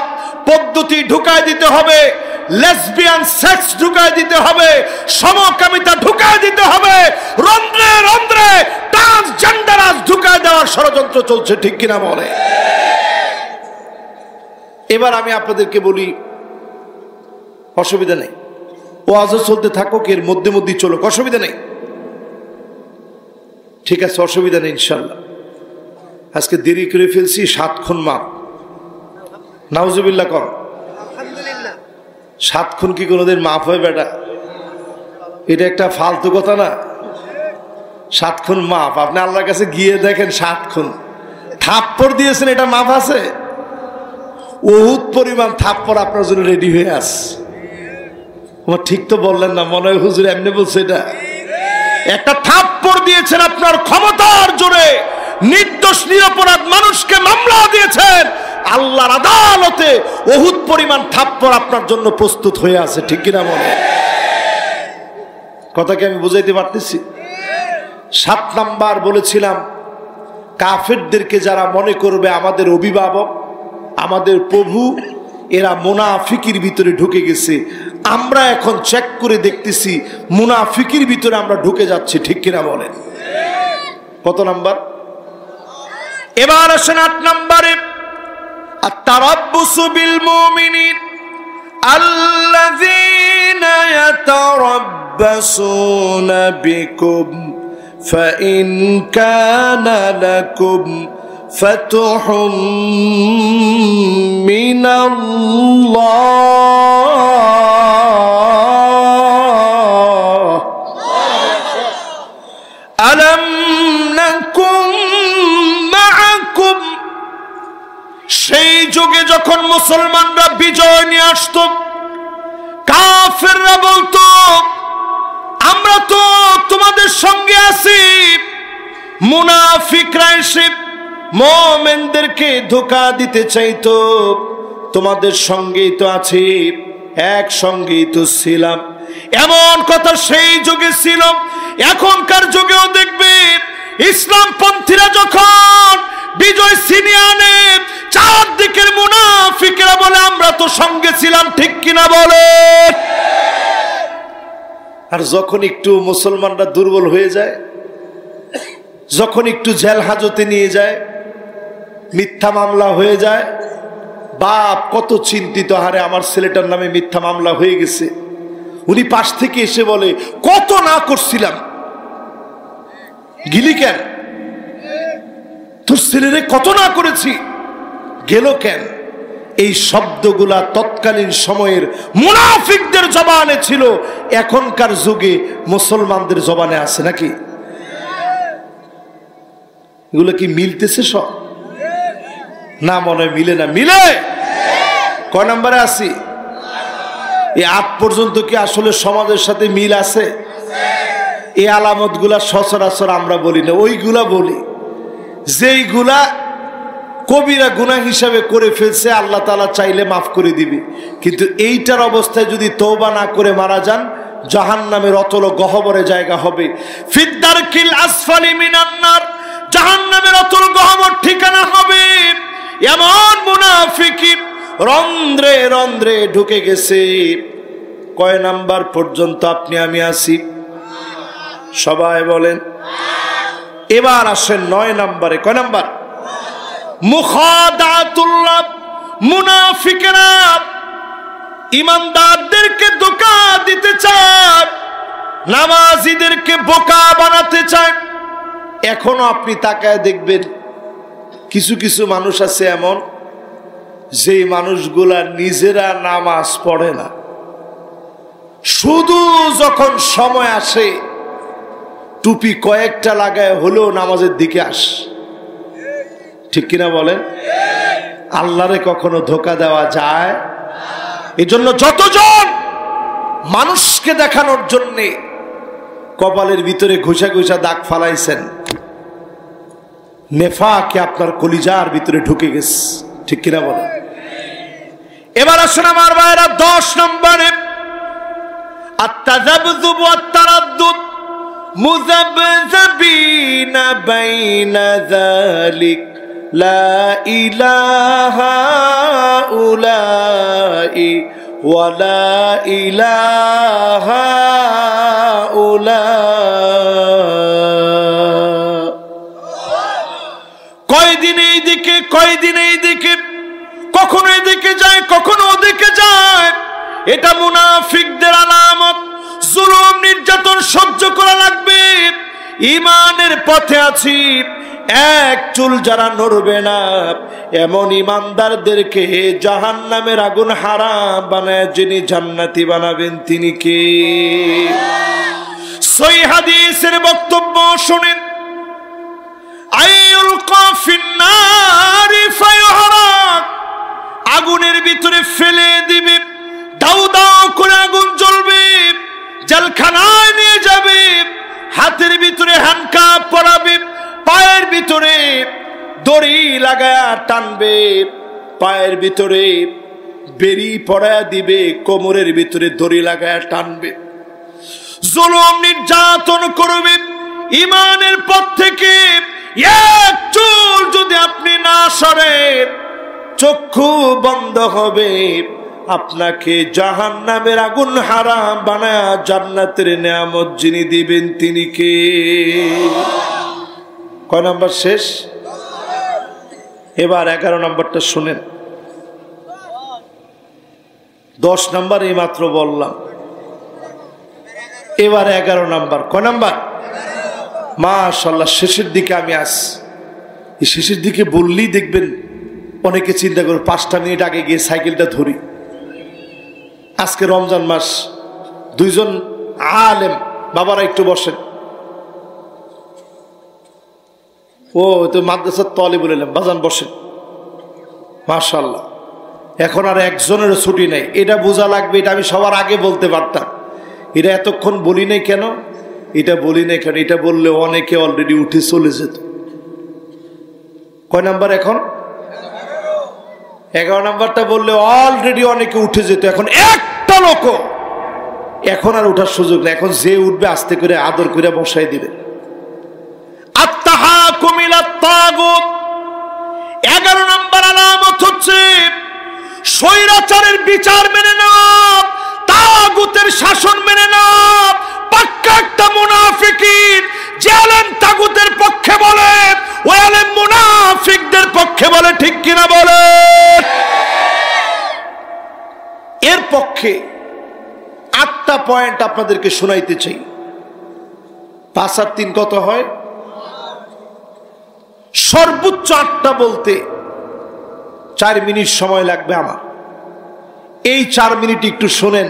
পদ্ধতি ঢুকাই দিতে হবে, লেসবিয়ান সেক্স ঢুকাই দিতে হবে, সমকামিতা ঢুকাই দিতে হবে, রন্ধ্রে রন্ধ্রে ট্রান্সজেন্ডার ঢুকাই দেওয়ার ষড়যন্ত্র চলছে, ঠিক কিনা বলে? এবার আমি আপনাদেরকে বলি, অসুবিধা নেই, ওয়াজও চলতে থাকুক, এর মধ্যে মধ্যে চলুক, অসুবিধা নেই, ঠিক আছে, অসুবিধা নেই ইনশাল্লাহ। আজকে দেরি করে ফেলছি, 7 খুন মাপ, নাউজুবিল্লাহ কম। 7 খুন কি কোনোদিন মাফ হয় বেটা? এটা একটা ফালতু কথা না। 7 খুন মাপ, আপনি আল্লাহর কাছে গিয়ে দেখেন 7 খুন থাপ্পড় দিয়েছেন, এটা মাফ আছে? বহুত পরিমাণ থাপ্পড় আপনার জন্য রেডি হয়ে আস। আমার ঠিক তো বললেন না, মনে হয় হুজুর এমনি বলছে। এটা একটা থাপ্পড় দিয়েছেন আপনার ক্ষমতার জোরে, নির্দোষ নিরপরাধ মানুষকে মামলা দিয়েছেন, আল্লাহর আদালতে বহুত পরিমাণ থাপ্পড় আপনার জন্য প্রস্তুত হয়ে আছে, ঠিক কিনা বলে? কথা কি আমি বুঝাইতে পারতেছি? 7 নাম্বার বলেছিলাম, কাফেরদেরকে যারা মনে করবে আমাদের অভিভাবক, আমাদের প্রভু, এরা মুনাফিকির ভিতরে ঢুকে গেছে। আমরা এখন চেক করে দেখতেছি মুনাফিকির ভিতরে আমরা ঢুকে যাচ্ছি, ঠিক কিনা বলেন? কত নাম্বার? এবার আসেন 8 নম্বরে, আত-তারাব্বুসু বিল মুমিনিন আল্লাযীনা ইয়াতারাব্বাসুনা বিকুম ফাইন কানা লাকুম ফাতহুম মিনাল্লাহ আলাম নাকুম মাআকুম। সেই যুগে যখন মুসলমানরা বিজয় নিয়ে আসত, কাফেররা বলতো আমরা তো তোমাদের সঙ্গে আছি। মুনাফিকরা এসে মুমিনদেরকে ধোঁকা দিতে চাইতো, তোমাদের সঙ্গেই তো আছি, একসঙ্গেই তো ছিলাম। এমন কথা সেই যুগে ছিল। এখনকার যুগেও দেখবে ইসলামপন্থীরা যখন বিজয় ছিনিয়ে আনে, চারদিকের মুনাফিকরা বলে আমরা তো সঙ্গে ছিলাম, ঠিক কিনা বলে। আর যখন একটু মুসলমানরা দুর্বল হয়ে যায়, যখন একটু জেল হাজতে নিয়ে যায়, মিথ্যা মামলা হয়ে যায়, বাপ কত চিন্তিত, হারে আমার ছেলেটার নামে মিথ্যা মামলা হয়ে গেছে। উনি পাশ থেকে এসে বলে কত না করছিলাম, গিলি কেন, তোর ছেলেরে কত না করেছি, গেল কেন। এই শব্দগুলা তৎকালীন সময়ের মুনাফিকদের জবানে ছিল, এখনকার যুগে মুসলমানদের জবানে আছে নাকি? এগুলো কি মিলতেছে সব? না, মনে মিলে না। মিলে কয় নম্বরে আছি? এই আজ পর্যন্ত কি আসলে সমাজের সাথে মিল আছে? এই আলামত গুলা সচরাচর আমরা বলি না, ওইগুলা বলি যেইগুলা কবিরা গুনাহ হিসাবে করে ফেলছে, আল্লাহ তাআলা চাইলে মাফ করে দিবে। কিন্তু এইটার অবস্থায় যদি তওবা না করে মারা যান, জাহান্নামের অতল গহ্বরে জায়গা হবে। ফিদ্দারকিল আসফালি মিনান নার, জাহান্নামের অতল গহ্বর ঠিকানা হবে। এমন মুনাফিকি রন্ধ্রে রন্ধ্রে ঢুকে গেছে। কয় নাম্বার পর্যন্ত আপনি আমি আছি? সবাই বলেন। এবার আসেন 9 নম্বরে। কয় নাম্বার? মুখাদাতুল্লাহ, মুনাফিকেরা ইমানদারদেরকে ধোঁকা দিতে চায়, নামাজীদেরকে বোকা বানাতে চায়। এখনো আপনি তাকায় দেখবেন কিছু কিছু মানুষ আছে এমন, যেই মানুষগুলা নিজেরা নামাজ পড়ে না, শুধু যখন সময় আসে টুপি কয়েকটা লাগায় হলেও নামাজের দিকে আস, ঠিক কিনা বলেন? আল্লাহরে কখনো ধোঁকা দেওয়া যায়? এজন্য যতজন মানুষকে দেখানোর জন্যে কপালের ভিতরে ঘুষা ঘুষা দাগ ফালাইছেন, নেফাকে আপনার কলিজার ভিতরে ঢুকে গেছে, ঠিক কিনা বলেন? এবার আসুন আমার ভাইরা 10 নম্বরে, আত-তাযাবযুব ওয়াত-তারাদ্দুদ মুযাবযাবিনা বাইনা যালিক লা ইলাহা উলাই ওয়া লা ইলাহা উলা। কয়দিন এই দিকে, কয়দিন এই দিকে, কখনো এদিকে যায় কখনো ওদিকে যায়। এটা মুনাফিকদের আলামত। জুলুম নির্যাতন সহ্য করা লাগবে। ঈমানের পথে আছি, এক চুল যারা নড়বে না, এমন ঈমানদারদেরকে জাহান্নামের আগুন হারাম বানায় যিনি জান্নাতি বানাবেন তিনি কে? সহিহ হাদিসের বক্তব্য শুনেন। আইয়ুলকা ফিন্নারি ফায়ুহরাক, আগুনের ভিতরে ফেলে দিবে, দাউ দাউ করে আগুন জ্বলবে, জেলখানায় নিয়ে যাবে, হাতের ভিতরে হ্যান্ডকাপ পরাবে, পায়ের ভিতরে দড়ি লাগায়া টানবে, পায়ের ভিতরে বেরি পরায়া দিবে, কোমরের ভিতরে দড়ি লাগায়া টানবে, জুলুম নির্যাতন করবে। ঈমানের পথ থেকে এক চুল যদি আপনি না সরেন, চক্ষু বন্ধ হবে, আপনাকে জাহান্নামের আগুন হারাম বানায়া জান্নাতের নিয়ামত যিনি দিবেন তিনি কে? কয় নাম্বার শেষ? এবার 11 নম্বরটা শুনেন। 10 নম্বর এই মাত্র বললাম, এবার 11 নম্বর। কয় নাম্বার? মাশাআল্লাহ, শেষের দিকে আমি আসি। এই শেষের দিকে বললেই দেখবেন অনেকে চিন্তা করে 5টা মিনিট আগে গিয়ে সাইকেলটা ধরি। আজকে রমজান মাস, 2 জন আলেম বাবারা একটু বসেন। ও তো মাদ্রাসার তলে বললাম, বাজান বসেন। মাশাআল্লাহ, এখন আর একজনের ছুটি নেই। এটা বোঝা লাগবে, এটা আমি সবার আগে বলতে পারতাম। এটা এতক্ষণ বলি নাই কেন? এটা বলি নাই কেন? এটা বললে অনেকে অলরেডি উঠে চলে যেত। কয় নাম্বার এখন? 11 নাম্বারটা বললে অলরেডি অনেকে উঠে যেত। এখন একটা লোক এখন আর উঠার সুযোগ নেই। এখন যে উঠবে আস্তে করে আদর করে বসাই দিবে। আত-তাহাকুম ইলাত তাগুত, 11 নম্বর আলামত হচ্ছে স্বৈরাচারের বিচার মেনে নেওয়া, তাগুতের শাসন মেনে নেওয়া। পাক্কা একটা মুনাফিকিন যে আলেম তাগুতের পক্ষে বলে, ওই আলেম মুনাফিকদের পক্ষে বলে, ঠিক কিনা বলে? এর পক্ষে 8টা পয়েন্ট আপনাদেরকে শোনাইতে চাই। 5 আর 3 কত হয়? সর্বোচ্চ 8টা বলতে 4 মিনিট সময় লাগবে আমার। এই 4 মিনিট একটু শোনেন।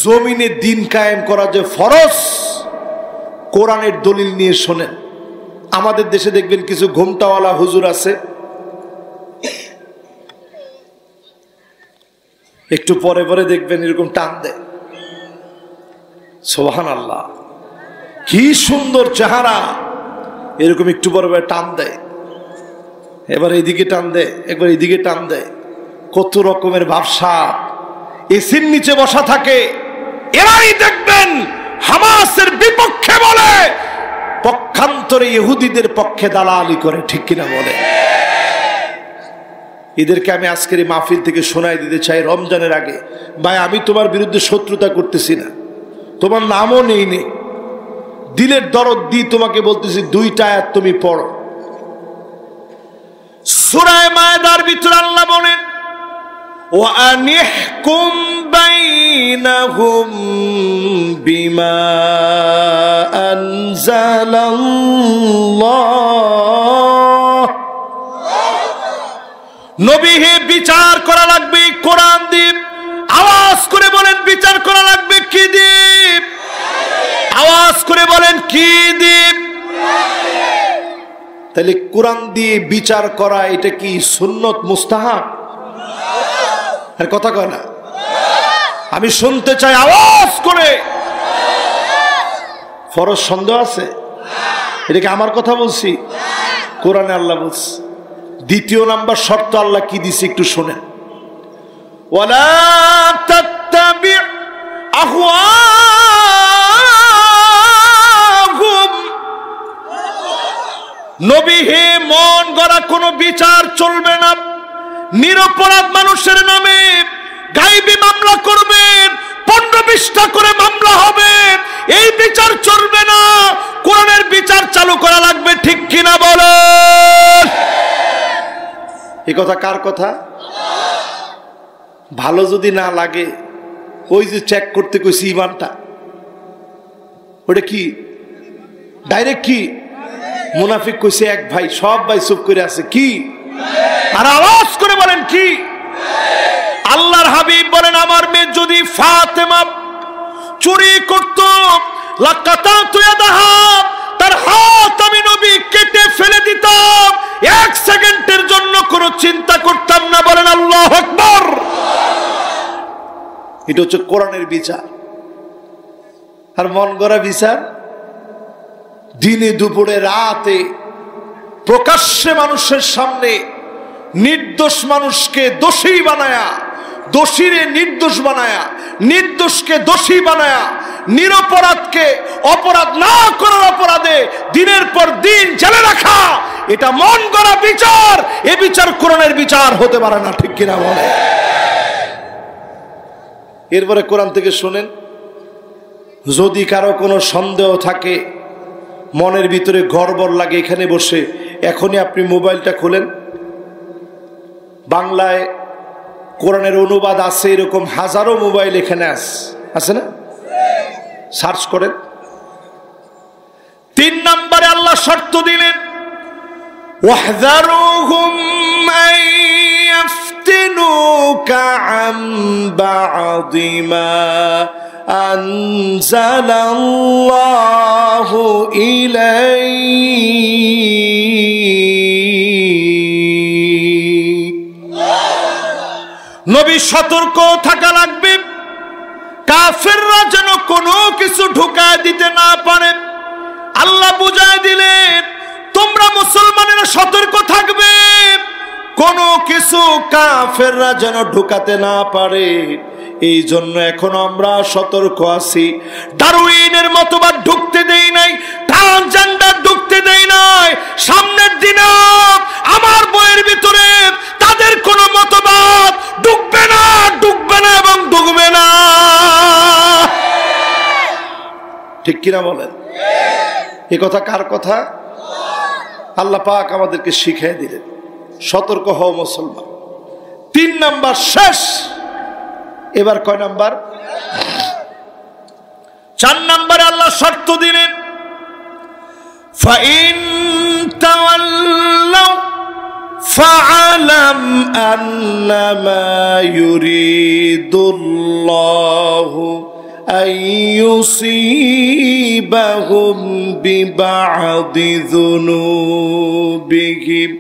জমিনে দিন কায়েম করা যে ফরজ, কোরআনের দলিল নিয়ে শোনেন। আমাদের দেশে দেখবেন কিছু ঘোমটাওয়ালা হুজুর আছে, একটু পরে পরে দেখবেন এরকম টান দেয়। সুবহানাল্লাহ, কি সুন্দর চেহারা, এরকম একটু পরে পরে টান দেয়, এবার এইদিকে টান দেয়, একবার এইদিকে টান দেয়। কত রকমের ব্যবসা, এসির নিচে বসা থাকে। এরাই দেখবেন হামাসের বিপক্ষে বলে, পক্ষান্তরে ইহুদিদের পক্ষে দালালি করে, ঠিক কিনা বলে? এদেরকে আমি আজকের এই মাহফিল থেকে শোনাই দিতে চাই রমজানের আগে, ভাই আমি তোমার বিরুদ্ধে শত্রুতা করতেছি না, তোমার নামও নেই, দিলের দরদ দিয়ে তোমাকে বলতেছি 2টা আয়াত তুমি পড়ো। সূরা মায়েদার ভিতরে আল্লাহ বলেন, ওয়া আনিহকুম বাইনাহুম বিমা আনজালাল্লাহ। নবী হে, বিচার করা লাগবে কোরআন দিয়ে। আওয়াজ করে বলেন, বিচার করা লাগবে কি দিয়ে? আওয়াজ করে বলেন, কি দিয়ে? তাহলে কোরআন দিয়ে বিচার করা এটা কি সুন্নত মুস্তাহাব? আর কথা কয় না, আমি শুনতে চাই আওয়াজ করে। ফরজ সন্দেহ আছে? এটা কি আমার কথা বলছি? কোরআনে আল্লাহ বলছে। 2 নাম্বার শর্ত আল্লাহ কি দিছে একটু শোনেন। ওয়ালা তাত্তাবি আহওয়াহুম। নবী হে, মন গড়া কোনো বিচার চলবে না। নিরপরাধ মানুষের নামে গায়েবী মামলা করবেন, 15-20টা করে মামলা হবে, এই বিচার চলবে না। কোরআনের বিচার চালু করা লাগবে, ঠিক কিনা বলেন? এই কথা কার কথা? ভালো যদি না লাগে, ওই যে চেক করতে কইছি ইমানটা, ওটা কি ডাইরেক্ট কি মুনাফিক কইছে এক ভাই, সব ভাই চুপ করে আছে, কি? আর আওয়াজ করে বলেন কি? আল্লাহর হাবিব বলেন, আমার মেয়ে যদি ফাতেমা চুরি করত, লাকাতাতু ইয়াদাহা, তার হাত আমি নবী কেটে ফেলে দিতাম, 1 সেকেন্ডের জন্য কোনো চিন্তা করতাম না। বলেন আল্লাহু আকবার। এটা হচ্ছে কোরআনের বিচার। আর মন গড়া বিচার দিনে দুপুরে রাতে প্রকাশ্যে মানুষের সামনে নির্দোষ মানুষকে দোষী বানায়া, দোষীরে নির্দোষ বানায়া, নির্দোষকে দোষী বানায়া, নিরপরাধকে অপরাধ না করার অপরাধে দিনের পর দিন জেলে রাখা, এটা মন গড়া বিচার। এ বিচার কোরআনের বিচার হতে পারে না, ঠিক কিনা বলে? এরপরে কোরআন থেকে শোনেন, যদি কারো কোনো সন্দেহ থাকে, মনের ভিতরে গড়বড় লাগে, এখানে বসে এখনই আপনি মোবাইলটা খোলেন, বাংলায় কোরআনের অনুবাদ আছে, এরকম হাজারো মোবাইল এখানে আছে না? সার্চ করেন। 3 নম্বরে আল্লাহ শর্ত দিলেন, ওয়াহযারুহুম আন ইয়াফতিনুকা আন বা'দি মা আনজালাল্লাহু ইলাইক। নবী সতর্ক থাকা লাগবে, কাফেররা যেন কোনো কিছু ঢুকায় দিতে না পারে। আল্লাহ বুঝায় দিলেন, তোমরা মুসলমানেরা সতর্ক থাকবে, কোনো কিছু কাফেররা যেন ঢুকাতে না পারে। এই জন্য এখন আমরা সতর্ক আছি। ডারউইনের মতবাদ ঢুকতে দেই নাই, ট্রান্সজেন্ডার ঢুকতে দেই নাই। সামনের দিনে আমার বইয়ের ভিতরে তাদের কোনো মতবাদ ঢুকবে না, ঢুকবে না এবং ঢুকবে না। ঠিক কিনা বলেন? এ কথা কার কথা? আল্লাহ পাক আমাদেরকে শিখিয়ে দিলেন। সতর্ক হও মুসলমান। 3 নাম্বার শেষ। এবার কয় নাম্বার? 4 নম্বরে আল্লাহ শর্ত দিলেন, ফাইন তাওয়াল্লাউ ফাআলাম আন্নামা ইউরিদুল্লাহু আইয়ুসিবাহুম বিবা'দি যুনুবিহিম।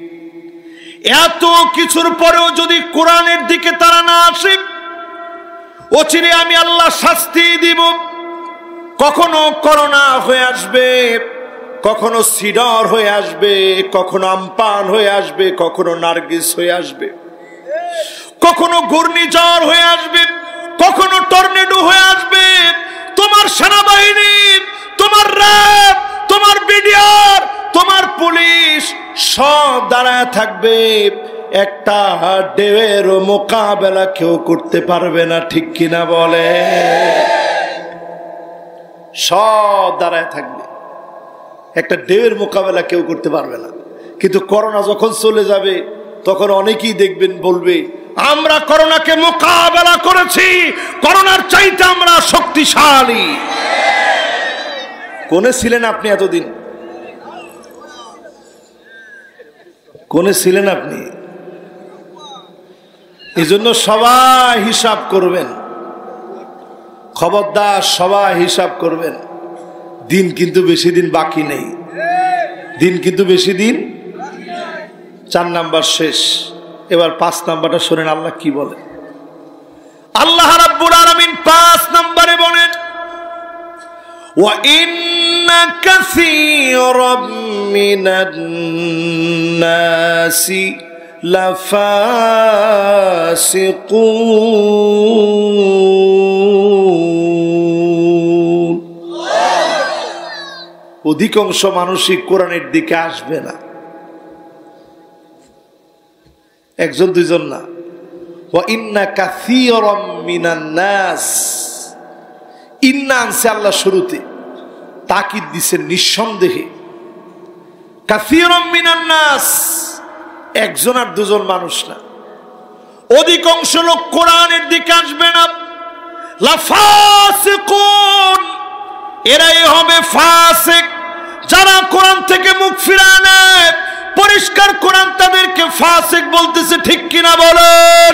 এত কিছুর পরেও যদি কোরআনের দিকে তারা না আসে, অচিরে আমি আল্লাহ শাস্তি দিব। কখনো করোনা হয়ে আসবে, কখনো সিডর হয়ে আসবে, কখনো আমপান হয়ে আসবে, কখনো নার্গিস হয়ে আসবে, কখনো ঘূর্ণিঝড় হয়ে আসবে, কখনো টর্নেডো হয়ে আসবে। তোমার সেনাবাহিনী, তোমার র্যাব, তোমার বিডিআর, তোমার পুলিশ সব দাঁড়ায় থাকবে। একটা ঢেউয়ের মোকাবেলা কেউ করতে পারবে না। ঠিক কিনা বলে? সব দাঁড়ায় থাকবে, একটা ঢেউয়ের মোকাবেলা কেউ করতে পারবে না। কিন্তু করোনা যখন চলে যাবে তখন অনেকেই দেখবেন বলবে, আমরা করোনাকে মোকাবেলা করেছি, করোনার চাইতে আমরা শক্তিশালী। কোনে ছিলেন আপনি এতদিন? কোনে ছিলেন আপনি? এজন্য সবাই হিসাব করবেন, খবরদার সবাই হিসাব করবেন। দিন কিন্তু বেশি দিন বাকি নেই, দিন কিন্তু বেশি দিন। 4 নাম্বার শেষ। এবার 5 নাম্বারটা শোনেন আল্লাহ কি বলে। আল্লাহ রাব্বুল আলামিন 5 নম্বরে বলেন, ওয়া ইন্না কাসীরাম মিনান নাসি লাফাসিকুন। অধিকাংশ মানুষই কোরআনের দিকে আসবে না, একজন দুইজন না। ওয়া ইন্না কাসীরাম মিনান নাস, ইন্না আনছে আল্লাহ শুরুতে, তাকিদ দিছেন নিঃসন্দেহে। কাসীরাম মিনান নাস, একজন আর দুজন মানুষ না, অধিকাংশ লোক কোরআনের দিকে আসবে না। লাফাসিকুন, এরাই হবে ফাসিক, যারা কোরআন থেকে মুখ ফিরায় নেয়। পরিষ্কার কোরআন তাদেরকে ফাসিক বলতেছে। ঠিক কিনা বলেন?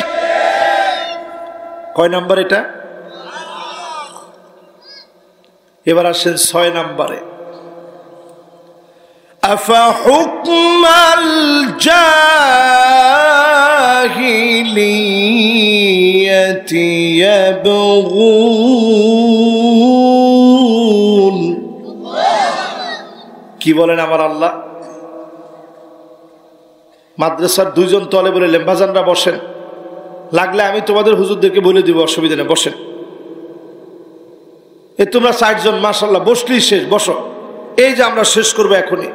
কয় নাম্বার এটা? এবার আসেন 6 নাম্বারে। আফা হুকমাল জাহিলিয়াতি ইয়াবগুন। কি বলেন আমার আল্লাহ? মাদ্রাসার 2 জন তলে বলে লেম্বাজানরা বসেন, লাগলে আমি তোমাদের হুজুরদেরকে বলে দিব, অসুবিধা নেই, বসেন। এই তোমরা 60 জন মাশাআল্লাহ, বসলেই শেষ, বসো। এই যে আমরা শেষ করবো এখনই,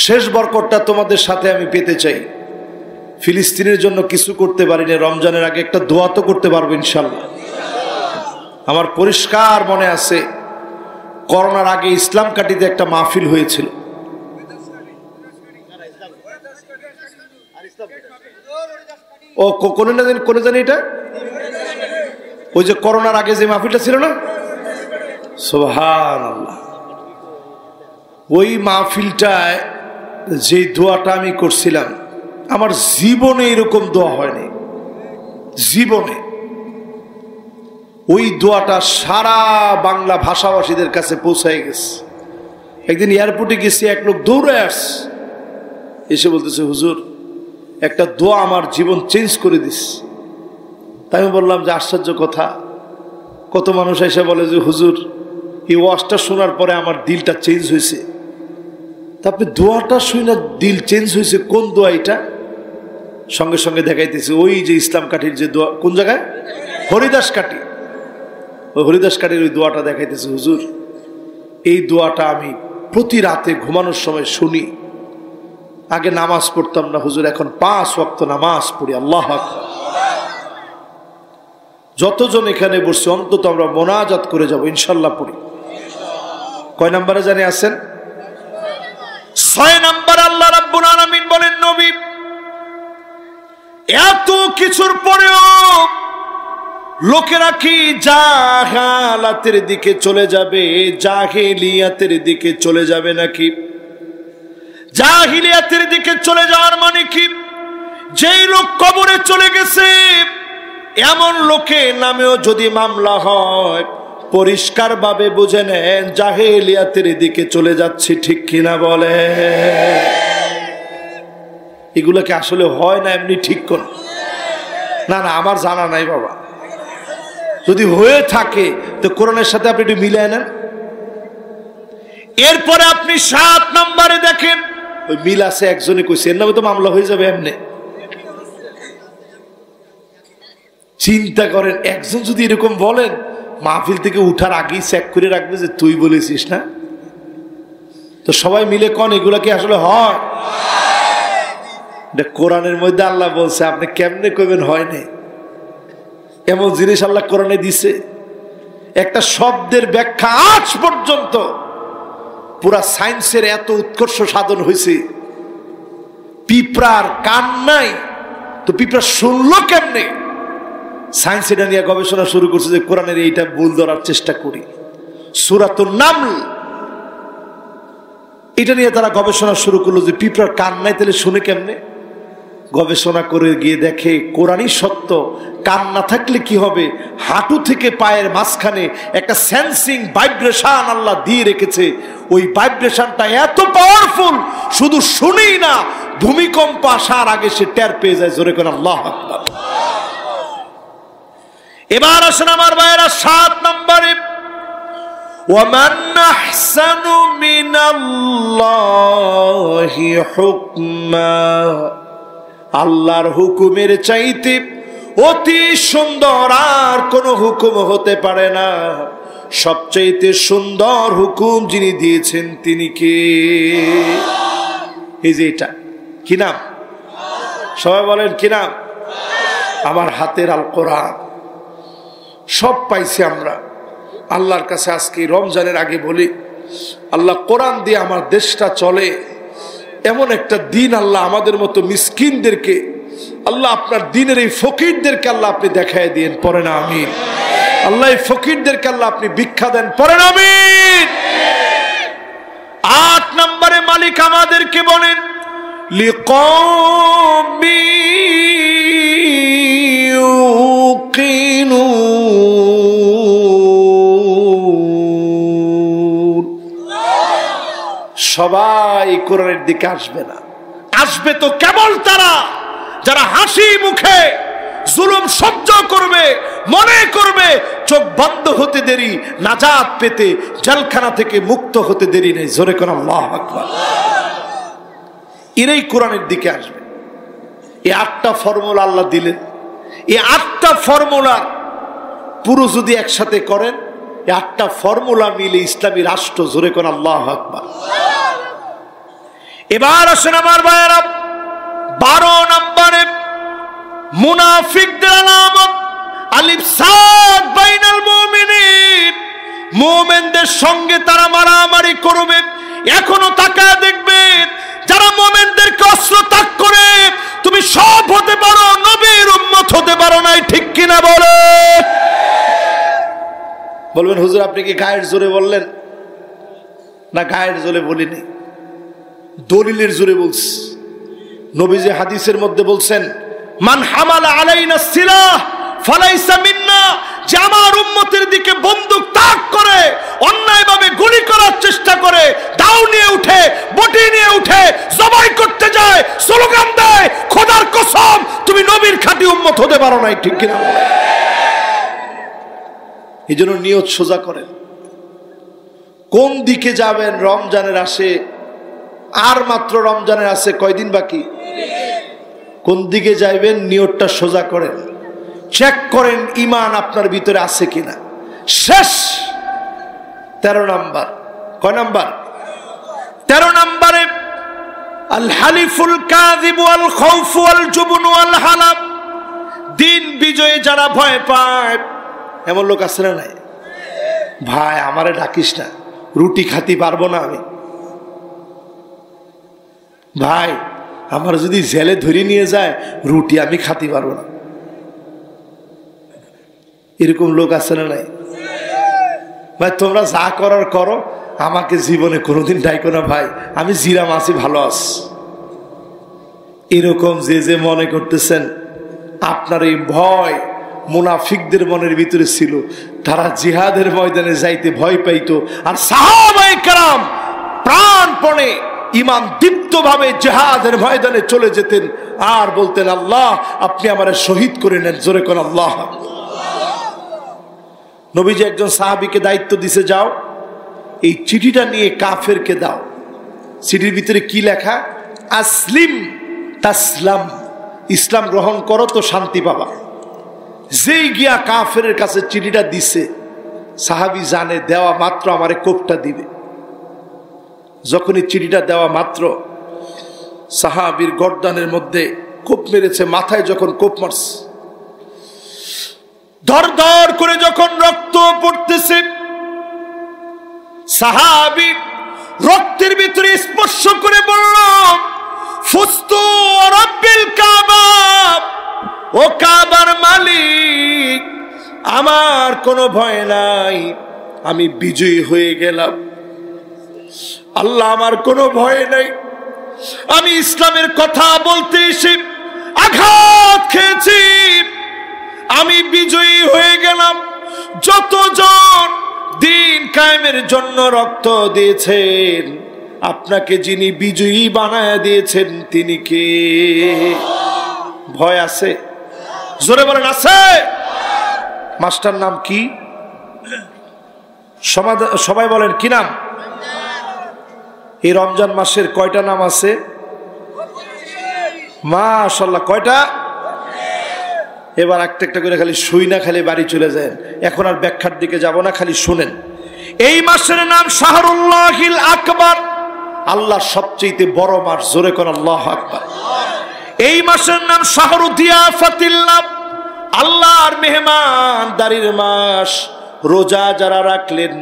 শেষ বরকতটা তোমাদের সাথে আমি পেতে চাই। ফিলিস্তিনের জন্য কিছু করতে পারিনি, রমজানের আগে একটা দোয়া তো করতে পারবো ইনশাল্লাহ। আমার পরিষ্কার মনে আছে, করোনার আগে ইসলাম কাটিতে একটা মাহফিল হয়েছিল। ও কোনে জানি এটা, ওই যে করোনার আগে যে মাহফিলটা ছিল না, সুবহানাল্লাহ। ওই মাহফিলটায় যে দোয়াটা আমি করছিলাম, আমার জীবনে এরকম দোয়া হয়নি, জীবনে। ওই দোয়াটা সারা বাংলা ভাষাভাষীদের কাছে পৌঁছায় গেছে। একদিন এয়ারপোর্টে গেছি, এক লোক দৌড়ে আসছে, এসে বলতেছে, হুজুর একটা দোয়া আমার জীবন চেঞ্জ করে দিস। তাই আমি বললাম যে আশ্চর্য কথা, কত মানুষ এসে বলে যে হুজুর এই ওয়াজটা শোনার পরে আমার দিলটা চেঞ্জ হয়েছে। তা আপনি দোয়াটা শুনে দিল চেঞ্জ হয়েছে, কোন দোয়া এটা? সঙ্গে সঙ্গে দেখাইতেছে ওই যে ইসলাম কাঠির যে দোয়া, কোন জায়গায়? হরিদাস কাঠি। ওই হরিদাস কাঠির ওই দোয়াটা দেখাইতেছে, হুজুর এই দোয়াটা আমি প্রতি রাতে ঘুমানোর সময় শুনি, আগে নামাজ পড়তাম না হুজুর, এখন 5 ওয়াক্ত নামাজ পড়ি। আল্লাহু আকবার। যতজন এখানে বসছি অন্তত আমরা মোনাজাত করে যাব ইনশাল্লাহ পড়ি। কয় নম্বরে জানি আছেন? 6 নম্বর। আল্লাহ রাব্বুল আলামিন বলেন, নবী এত কিছুর পরেও লোকেরা কি জাহালাতের দিকে চলে যাবে, জাহেলিয়াতের দিকে চলে যাবে নাকি? জাহিলিয়াতের দিকে চলে যাওয়ার মানে কি? যেই লোক কবরে চলে গেছে এমন লোকের নামেও যদি মামলা হয় পরিষ্কার ভাবে বুঝে নেন জাহেলিয়াতের দিকে চলে যাচ্ছে, ঠিক কিনা বলে? এগুলো কি আসলে হয় না এমনি ঠিক কোন? না না, আমার জানা নাই বাবা। যদি হয়ে থাকে তো কোরআনের সাথে আপনি একটু মিলিয়ে নেন। এরপরে আপনি 7 নম্বরে দেখেন, ওই মিল আছে, একজনে কইছে এর নামে তো মামলা হয়ে যাবে এমনি। চিন্তা করেন, একজন যদি এরকম বলেন মাহফিল থেকে উঠার আগেই চেক করে রাখবে যে তুই বলেছিস না। তো সবাই মিলে কোন এগুলা কি আসলে হয়? কোরআনের মধ্যে আল্লাহ বলছে, আপনি কেমনে কইবেন হয়নি? এমন জিনিস আল্লাহ কোরআনে দিছে, একটা শব্দের ব্যাখ্যা আজ পর্যন্ত পুরা সায়েন্সের এত উৎকর্ষ সাধন হয়েছে। পিঁপড়ার কান নাই তো পিঁপড়া শুনলো কেমনে? সায়েন্স এটা নিয়ে গবেষণা শুরু করছে যে কোরআনের এইটা ভুল ধরার চেষ্টা করি। সূরাতুন নামল এটা নিয়ে তারা গবেষণা শুরু করলো যে পিঁপড়ার কান নাই তাহলে শুনে কেমনে? গবেষণা করে গিয়ে দেখে কোরআনই সত্য। কান না থাকলে কি হবে? হাঁটু থেকে পায়ের মাঝখানে একটা সেন্সিং ভাইব্রেশন আল্লাহ দিয়ে রেখেছে। ওই ভাইব্রেশনটা এত পাওয়ারফুল, শুধু শুনেই না, ভূমিকম্প আসার আগে সে টের পেয়ে যায়। জোরে করে আল্লাহু আকবার। এবার আসেন আমার ভাইয়েরা 7 নম্বরে, ওয়ামান আহসানু মিনাল্লাহি হুকমা। আল্লাহর হুকুমের চাইতে অতি সুন্দর আর কোন হুকুম হতে পারে না। সবচাইতে সুন্দর হুকুম যিনি দিয়েছেন তিনি কে? এই যে এটা কি নাম? সবাই বলেন কি নাম? আমার হাতের আল কোরআন। সব পাইছি আমরা আল্লাহর কাছে। আজকে রমজানের আগে বলি, আল্লাহ কোরআন দিয়ে আমার দেশটা চলে, এমন একটা দিন আল্লাহ আমাদের মতো মিসকিনদেরকে, আল্লাহ আপনার দিনের এই ফকিরদেরকে আল্লাহ আপনি দেখায় দিয়েন। পড়েন আমিন। আল্লাহ এই ফকিরদেরকে আল্লাহ আপনি ভিক্ষা দেন। পড়েন আমিন। 8 নম্বরে মালিক আমাদেরকে বলেন, লিকওমি ইউকিনুন। সবাই কোরআনের দিকে আসবে না। আসবে তো কেবল তারা যারা হাসি মুখে জুলুম সহ্য করবে, মনে করবে চোখ বন্ধ হতে দেরি নাজাত পেতে, জেলখানা থেকে মুক্ত হতে দেরি নেই। জোরে করে আল্লাহু আকবার। এরাই কোরআনের দিকে আসবে। এই 8টা ফর্মুলা আল্লাহ দিলেন। এই 8টা ফর্মুলা পুরো যদি একসাথে করেন, এই 8টা ফর্মুলা মিলে ইসলামী রাষ্ট্র। জোরে করে আল্লাহু আকবার। এবার আসেন আমার ভাইয়েরা 12 নম্বরে মুনাফিকদের আলামত, আলিফসাদ বাইনাল মুমিনিন। মুমিনদের সঙ্গে তারা মারামারি করবে। এখনো তাকায় দেখবেন যারা মুমিনদেরকে অস্ত্র তাক করে, তুমি সব হতে পারো, নবীর উম্মত হতে পারো নাই, ঠিক কিনা বলে? বলবেন হুজুর আপনি কি গায়ের জোরে বললেন? না, গায়ের জোরে বলিনি, দলিলের জোরে বলছি। নবীজি হাদিসের মধ্যে বলছেন, মান হামালা আলাইনা সিলাহ ফালাইসা মিন্না। যে আমার উম্মতের দিকে বন্দুক তাক করে, অন্যায়ভাবে গুলি করার চেষ্টা করে, দাও নিয়ে উঠে, বটি নিয়ে উঠে, জবাই করতে যায়, স্লোগান দেয়, খোদার কসম তুমি নবীর খাঁটি উম্মত হতে পারো নাই, ঠিক কিনা? এই জন্য নিয়ত সোজা করেন। কোন দিকে যাবেন? রমজানের আসে, আর মাত্র রমজানের আছে কয়দিন বাকি। কোন দিকে যাইবেন নিয়তটা সোজা করেন, চেক করেন ঈমান আপনার ভিতরে আছে কিনা। শেষ 13 নাম্বার। কয় নাম্বার? 13 নম্বরে আল হালিফুল কাযিব ওয়াল খাউফ ওয়াল জুবন ওয়াল হালাব, দিন বিজয়ে যারা ভয় পায়, এমন লোক আছে না নাই? ভাই আমারে ডাকিস না, রুটি খাতি পারবো না আমি। ভাই আমার যদি জেলে ধরে নিয়ে যায়, রুটি আমি খাতি পারবো না। এরকম লোক আছে না নাই? ভাই তোমরা যা করার করো, আমাকে জীবনে কোনোদিন ডাইকো না ভাই, আমি জিরা মাছি ভালো আছি। এরকম যে যে মনে করতেছেন আপনার এই ভয় মুনাফিকদের মনের ভিতরে ছিল, তারা জিহাদের ময়দানে যাইতে ভয় পাইতো, আর সাহাবায়ে কেরাম প্রাণপণে ঈমান দীপ্ত ভাবে জিহাদের ময়দানে চলে যেতেন আর বলতেন, আল্লাহ আপনি আমারে শহীদ করে নেন। জোরে কোন আল্লাহ। নবীজি একজন সাহাবীকে দায়িত্ব দিছে, যাও এই চিঠিটা নিয়ে কাফেরকে দাও। চিঠির ভিতরে কি লেখা? আসলিম তাসলাম, ইসলাম গ্রহণ করো তো শান্তি পাবা। যেই গিয়া কাফের কাছে চিঠিটা দিছে, সাহাবী জানে দেওয়া মাত্র আমারে কোপটা দিবে। যখনই চিঠিটা দেওয়া মাত্র সাহাবীর গর্দানের মধ্যে কোপ মেরেছে, মাথায় যখন কোপ মারছে, ধর ধর করে যখন রক্ত পড়তেছে, সাহাবী রক্তের ভিতরে স্পর্শ করে বলল, ফুস্তু রাব্বিল কাবা, ও কাবার মালিক আমার কোনো ভয় নাই, আমি বিজয়ী হয়ে গেলাম। আল্লাহ আমার কোনো ভয় নাই, আমি ইসলামের কথা বলতে এসে আঘাত খেয়েছি, আমি বিজয়ী হয়ে গেলাম। যতজন দিন কায়েমের জন্য রক্ত দিয়েছেন, আপনাকে যিনি বিজয়ী বানায় দিয়েছেন তিনি কে? ভয় আছে? জোরে বলেন আছে। মাস্টার নাম কি? সবাই বলেন কি নাম? এই রমজান মাসের কয়টা নাম আছে? মাশাআল্লাহ, কয়টা? এবার একটা একটা করে খালি শুই না, খালি বাড়ি চলে যায়। এখন আর ব্যাখ্যার দিকে যাব না, খালি শুনেন। এই মাসের নাম শাহরুল্লাহিল আকবার, আল্লাহর সবচেয়ে বড় মাস। জোরে কোন আল্লাহু আকবার। এই মাসের নাম শাহরু দিয়াফাতিল্লাহ, আল্লাহর মেহমানদারির মাস। রোজা যারা রাখলেন,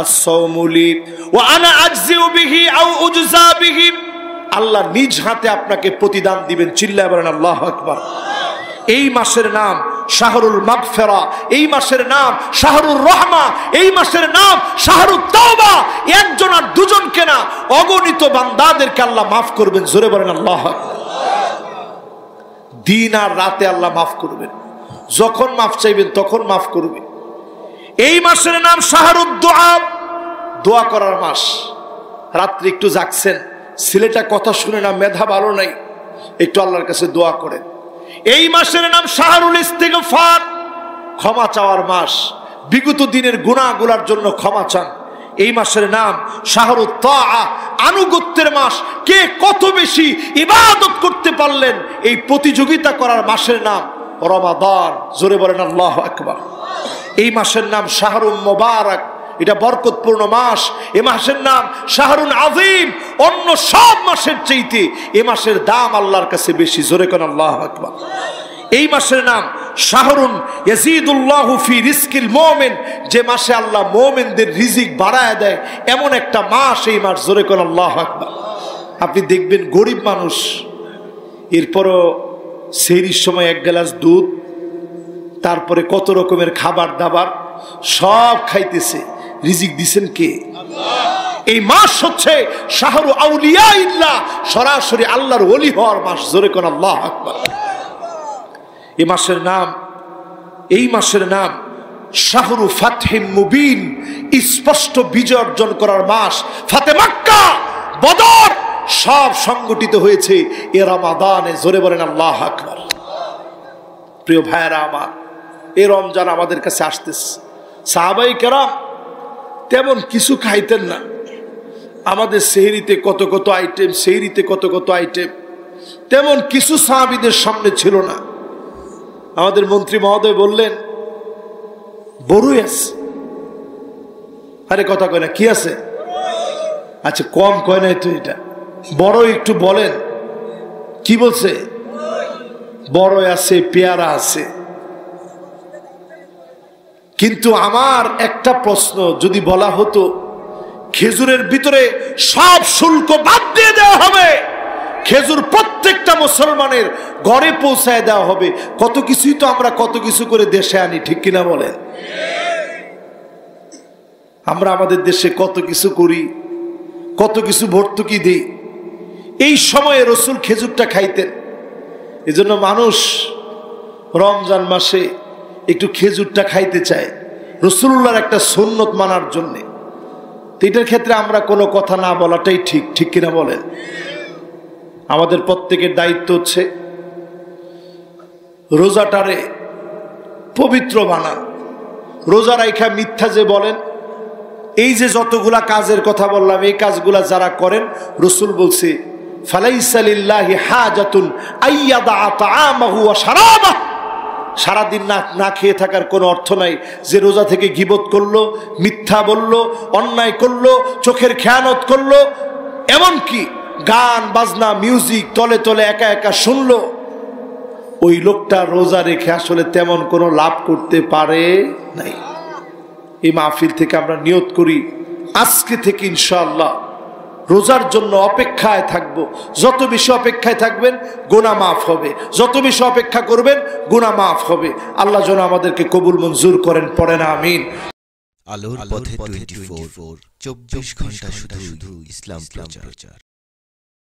as-sawmuli ওয়া আনা আজজিউ বিহি আও উজজা বিহি, আল্লাহ নিজ হাতে আপনাকে প্রতিদান দিবেন। চিল্লায় বলেন আল্লাহু আকবার। এই মাসের নাম শাহরুল মাগফিরা, এই মাসের নাম শাহরুর রহমা, এই মাসের নাম শাহরুত তাওবা। একজন আর দুজনকে না, অগণিত বান্দাদেরকে আল্লাহ মাফ করবেন। জোরে বলেন আল্লাহু আকবার। দিন আর রাতে আল্লাহ মাফ করবেন, যখন মাফ চাইবেন তখন মাফ করবেন। এই মাসের নাম শাহরুদ দোয়া, দোয়া করার মাস। রাত্রে একটু জাগছেন, ছেলেটা কথা শুনে না, মেধা ভালো নাই, একটু আল্লাহর কাছে দোয়া করেন। এই মাসের নাম শাহরুল ইস্তিগফার, ক্ষমা চাওয়ার মাস। বিগত দিনের গুনাহগুলোর জন্য ক্ষমা চান। এই মাসের নাম শাহরুত তাআ, আনুগত্যের মাস। কে কত বেশি ইবাদত করতে পারলেন, এই প্রতিযোগিতা করার মাসের নাম রমাদান। জোরে বলেন আল্লাহু আকবার। এই মাসের নাম শাহরুল মুবারক, এটা বরকতপূর্ণ মাস। এই মাসের নাম শাহরুন আযীম, অন্য সব মাসের চাইতে এই মাসের দাম আল্লাহর কাছে বেশি। জোরে কোন আল্লাহু আকবার। এই মাসের নাম শাহরুন ইয়াজিদুল্লাহু ফি রিজকিল মুমিন, যে মাসে আল্লাহ মুমিনদের রিজিক বাড়ায় দেয়, এমন একটা মাস এই মাস। জোরে কোন আল্লাহু আকবার। আপনি দেখবেন গরিব মানুষ, এরপরও সেহরির সময় এক গ্লাস দুধ, তারপরে কত রকমের খাবার দাবার সব খাইতেছে। রিজিক দিছেন কে? আল্লাহ। এই মাস হচ্ছে শাহরু আউলিয়াইল্লাহ, সরাসরি আল্লাহর ওলি হওয়ার মাস। জোরে কোন আল্লাহু আকবার। এই মাসের নাম, এই মাসের নাম শাহরু ফাতহিম মুবিন, স্পষ্ট বিজয় অর্জন করার মাস। ফাতে মক্কা, বদর সব সংগঠিত হয়েছে এ রমাদানে। জোরে বলেন আল্লাহু আকবার। প্রিয় ভাইরা আমার, এই রমজান আমাদের কাছে আসতেছে। সাহাবায়ে কেরাম তেমন কিছু খাইতেন না। আমাদের সেহরিতে কত কত আইটেম, সেহরিতে কত কত আইটেম, তেমন কিছু সাহাবীদের সামনে ছিল না। আমাদের মন্ত্রী মহোদয় বললেন, বড়ই আছে। আরে কথা কয় না, কি আছে? আচ্ছা কম কয় নাই তো, এটা বড় একটু বলেন, কি বলছে? বড় আছে, পেয়ারা আছে। কিন্তু আমার একটা প্রশ্ন, যদি বলা হতো খেজুরের ভিতরে সব শুল্ক বাদ দিয়ে দেওয়া হবে, খেজুর প্রত্যেকটা মুসলমানের ঘরে পৌঁছায় দেওয়া হবে, কত কিছুই তো আমরা কত কিছু করে দেশে আনি, ঠিক কিনা বলেন? আমরা আমাদের দেশে কত কিছু করি, কত কিছু ভর্তুকি দিই। এই সময়ে রসুল খেজুরটা খাইতেন। এজন্য মানুষ রমজান মাসে একটু খেজুরটা খাইতে চায় রসুল্লাহর একটা সুন্নত মানার জন্যে। এটার ক্ষেত্রে আমরা কোনো কথা না বলাটাই ঠিক, ঠিক কিনা বলেন? আমাদের প্রত্যেকের দায়িত্ব হচ্ছে রোজাটারে পবিত্র বানান। রোজা রাইখা মিথ্যা যে বলেন, এই যে যতগুলা কাজের কথা বললাম, এই কাজগুলা যারা করেন, রসুল বলছে ফালাইসা লিল্লাহি হাজাতুন আইয়াদা তাআমাহু ওয়া শারাবাহু। সারাদিন না খেয়ে থাকার কোনো অর্থ নাই। যে রোজা থেকে গীবত করলো, মিথ্যা বলল, অন্যায় করলো, চোখের খেয়ানত করলো, এমনকি গান বাজনা মিউজিক তলে তলে একা একা শুনলো, ওই লোকটা রোজা রেখে আসলে তেমন কোনো লাভ করতে পারে নাই। এই মাহফিল থেকে আমরা নিয়ত করি আজকে থেকে ইনশাআল্লাহ রোজার জন্য অপেক্ষায় থাকব। যত বেশি অপেক্ষায় থাকবেন গুনাহ মাফ হবে, যত বেশি অপেক্ষা করবেন গুনাহ মাফ হবে। আল্লাহ যেন আমাদেরকে কবুল মঞ্জুর করেন, পড়েন আমিন। আলোর পথে 24 24 ঘন্টা শুধু ইসলাম প্রচার।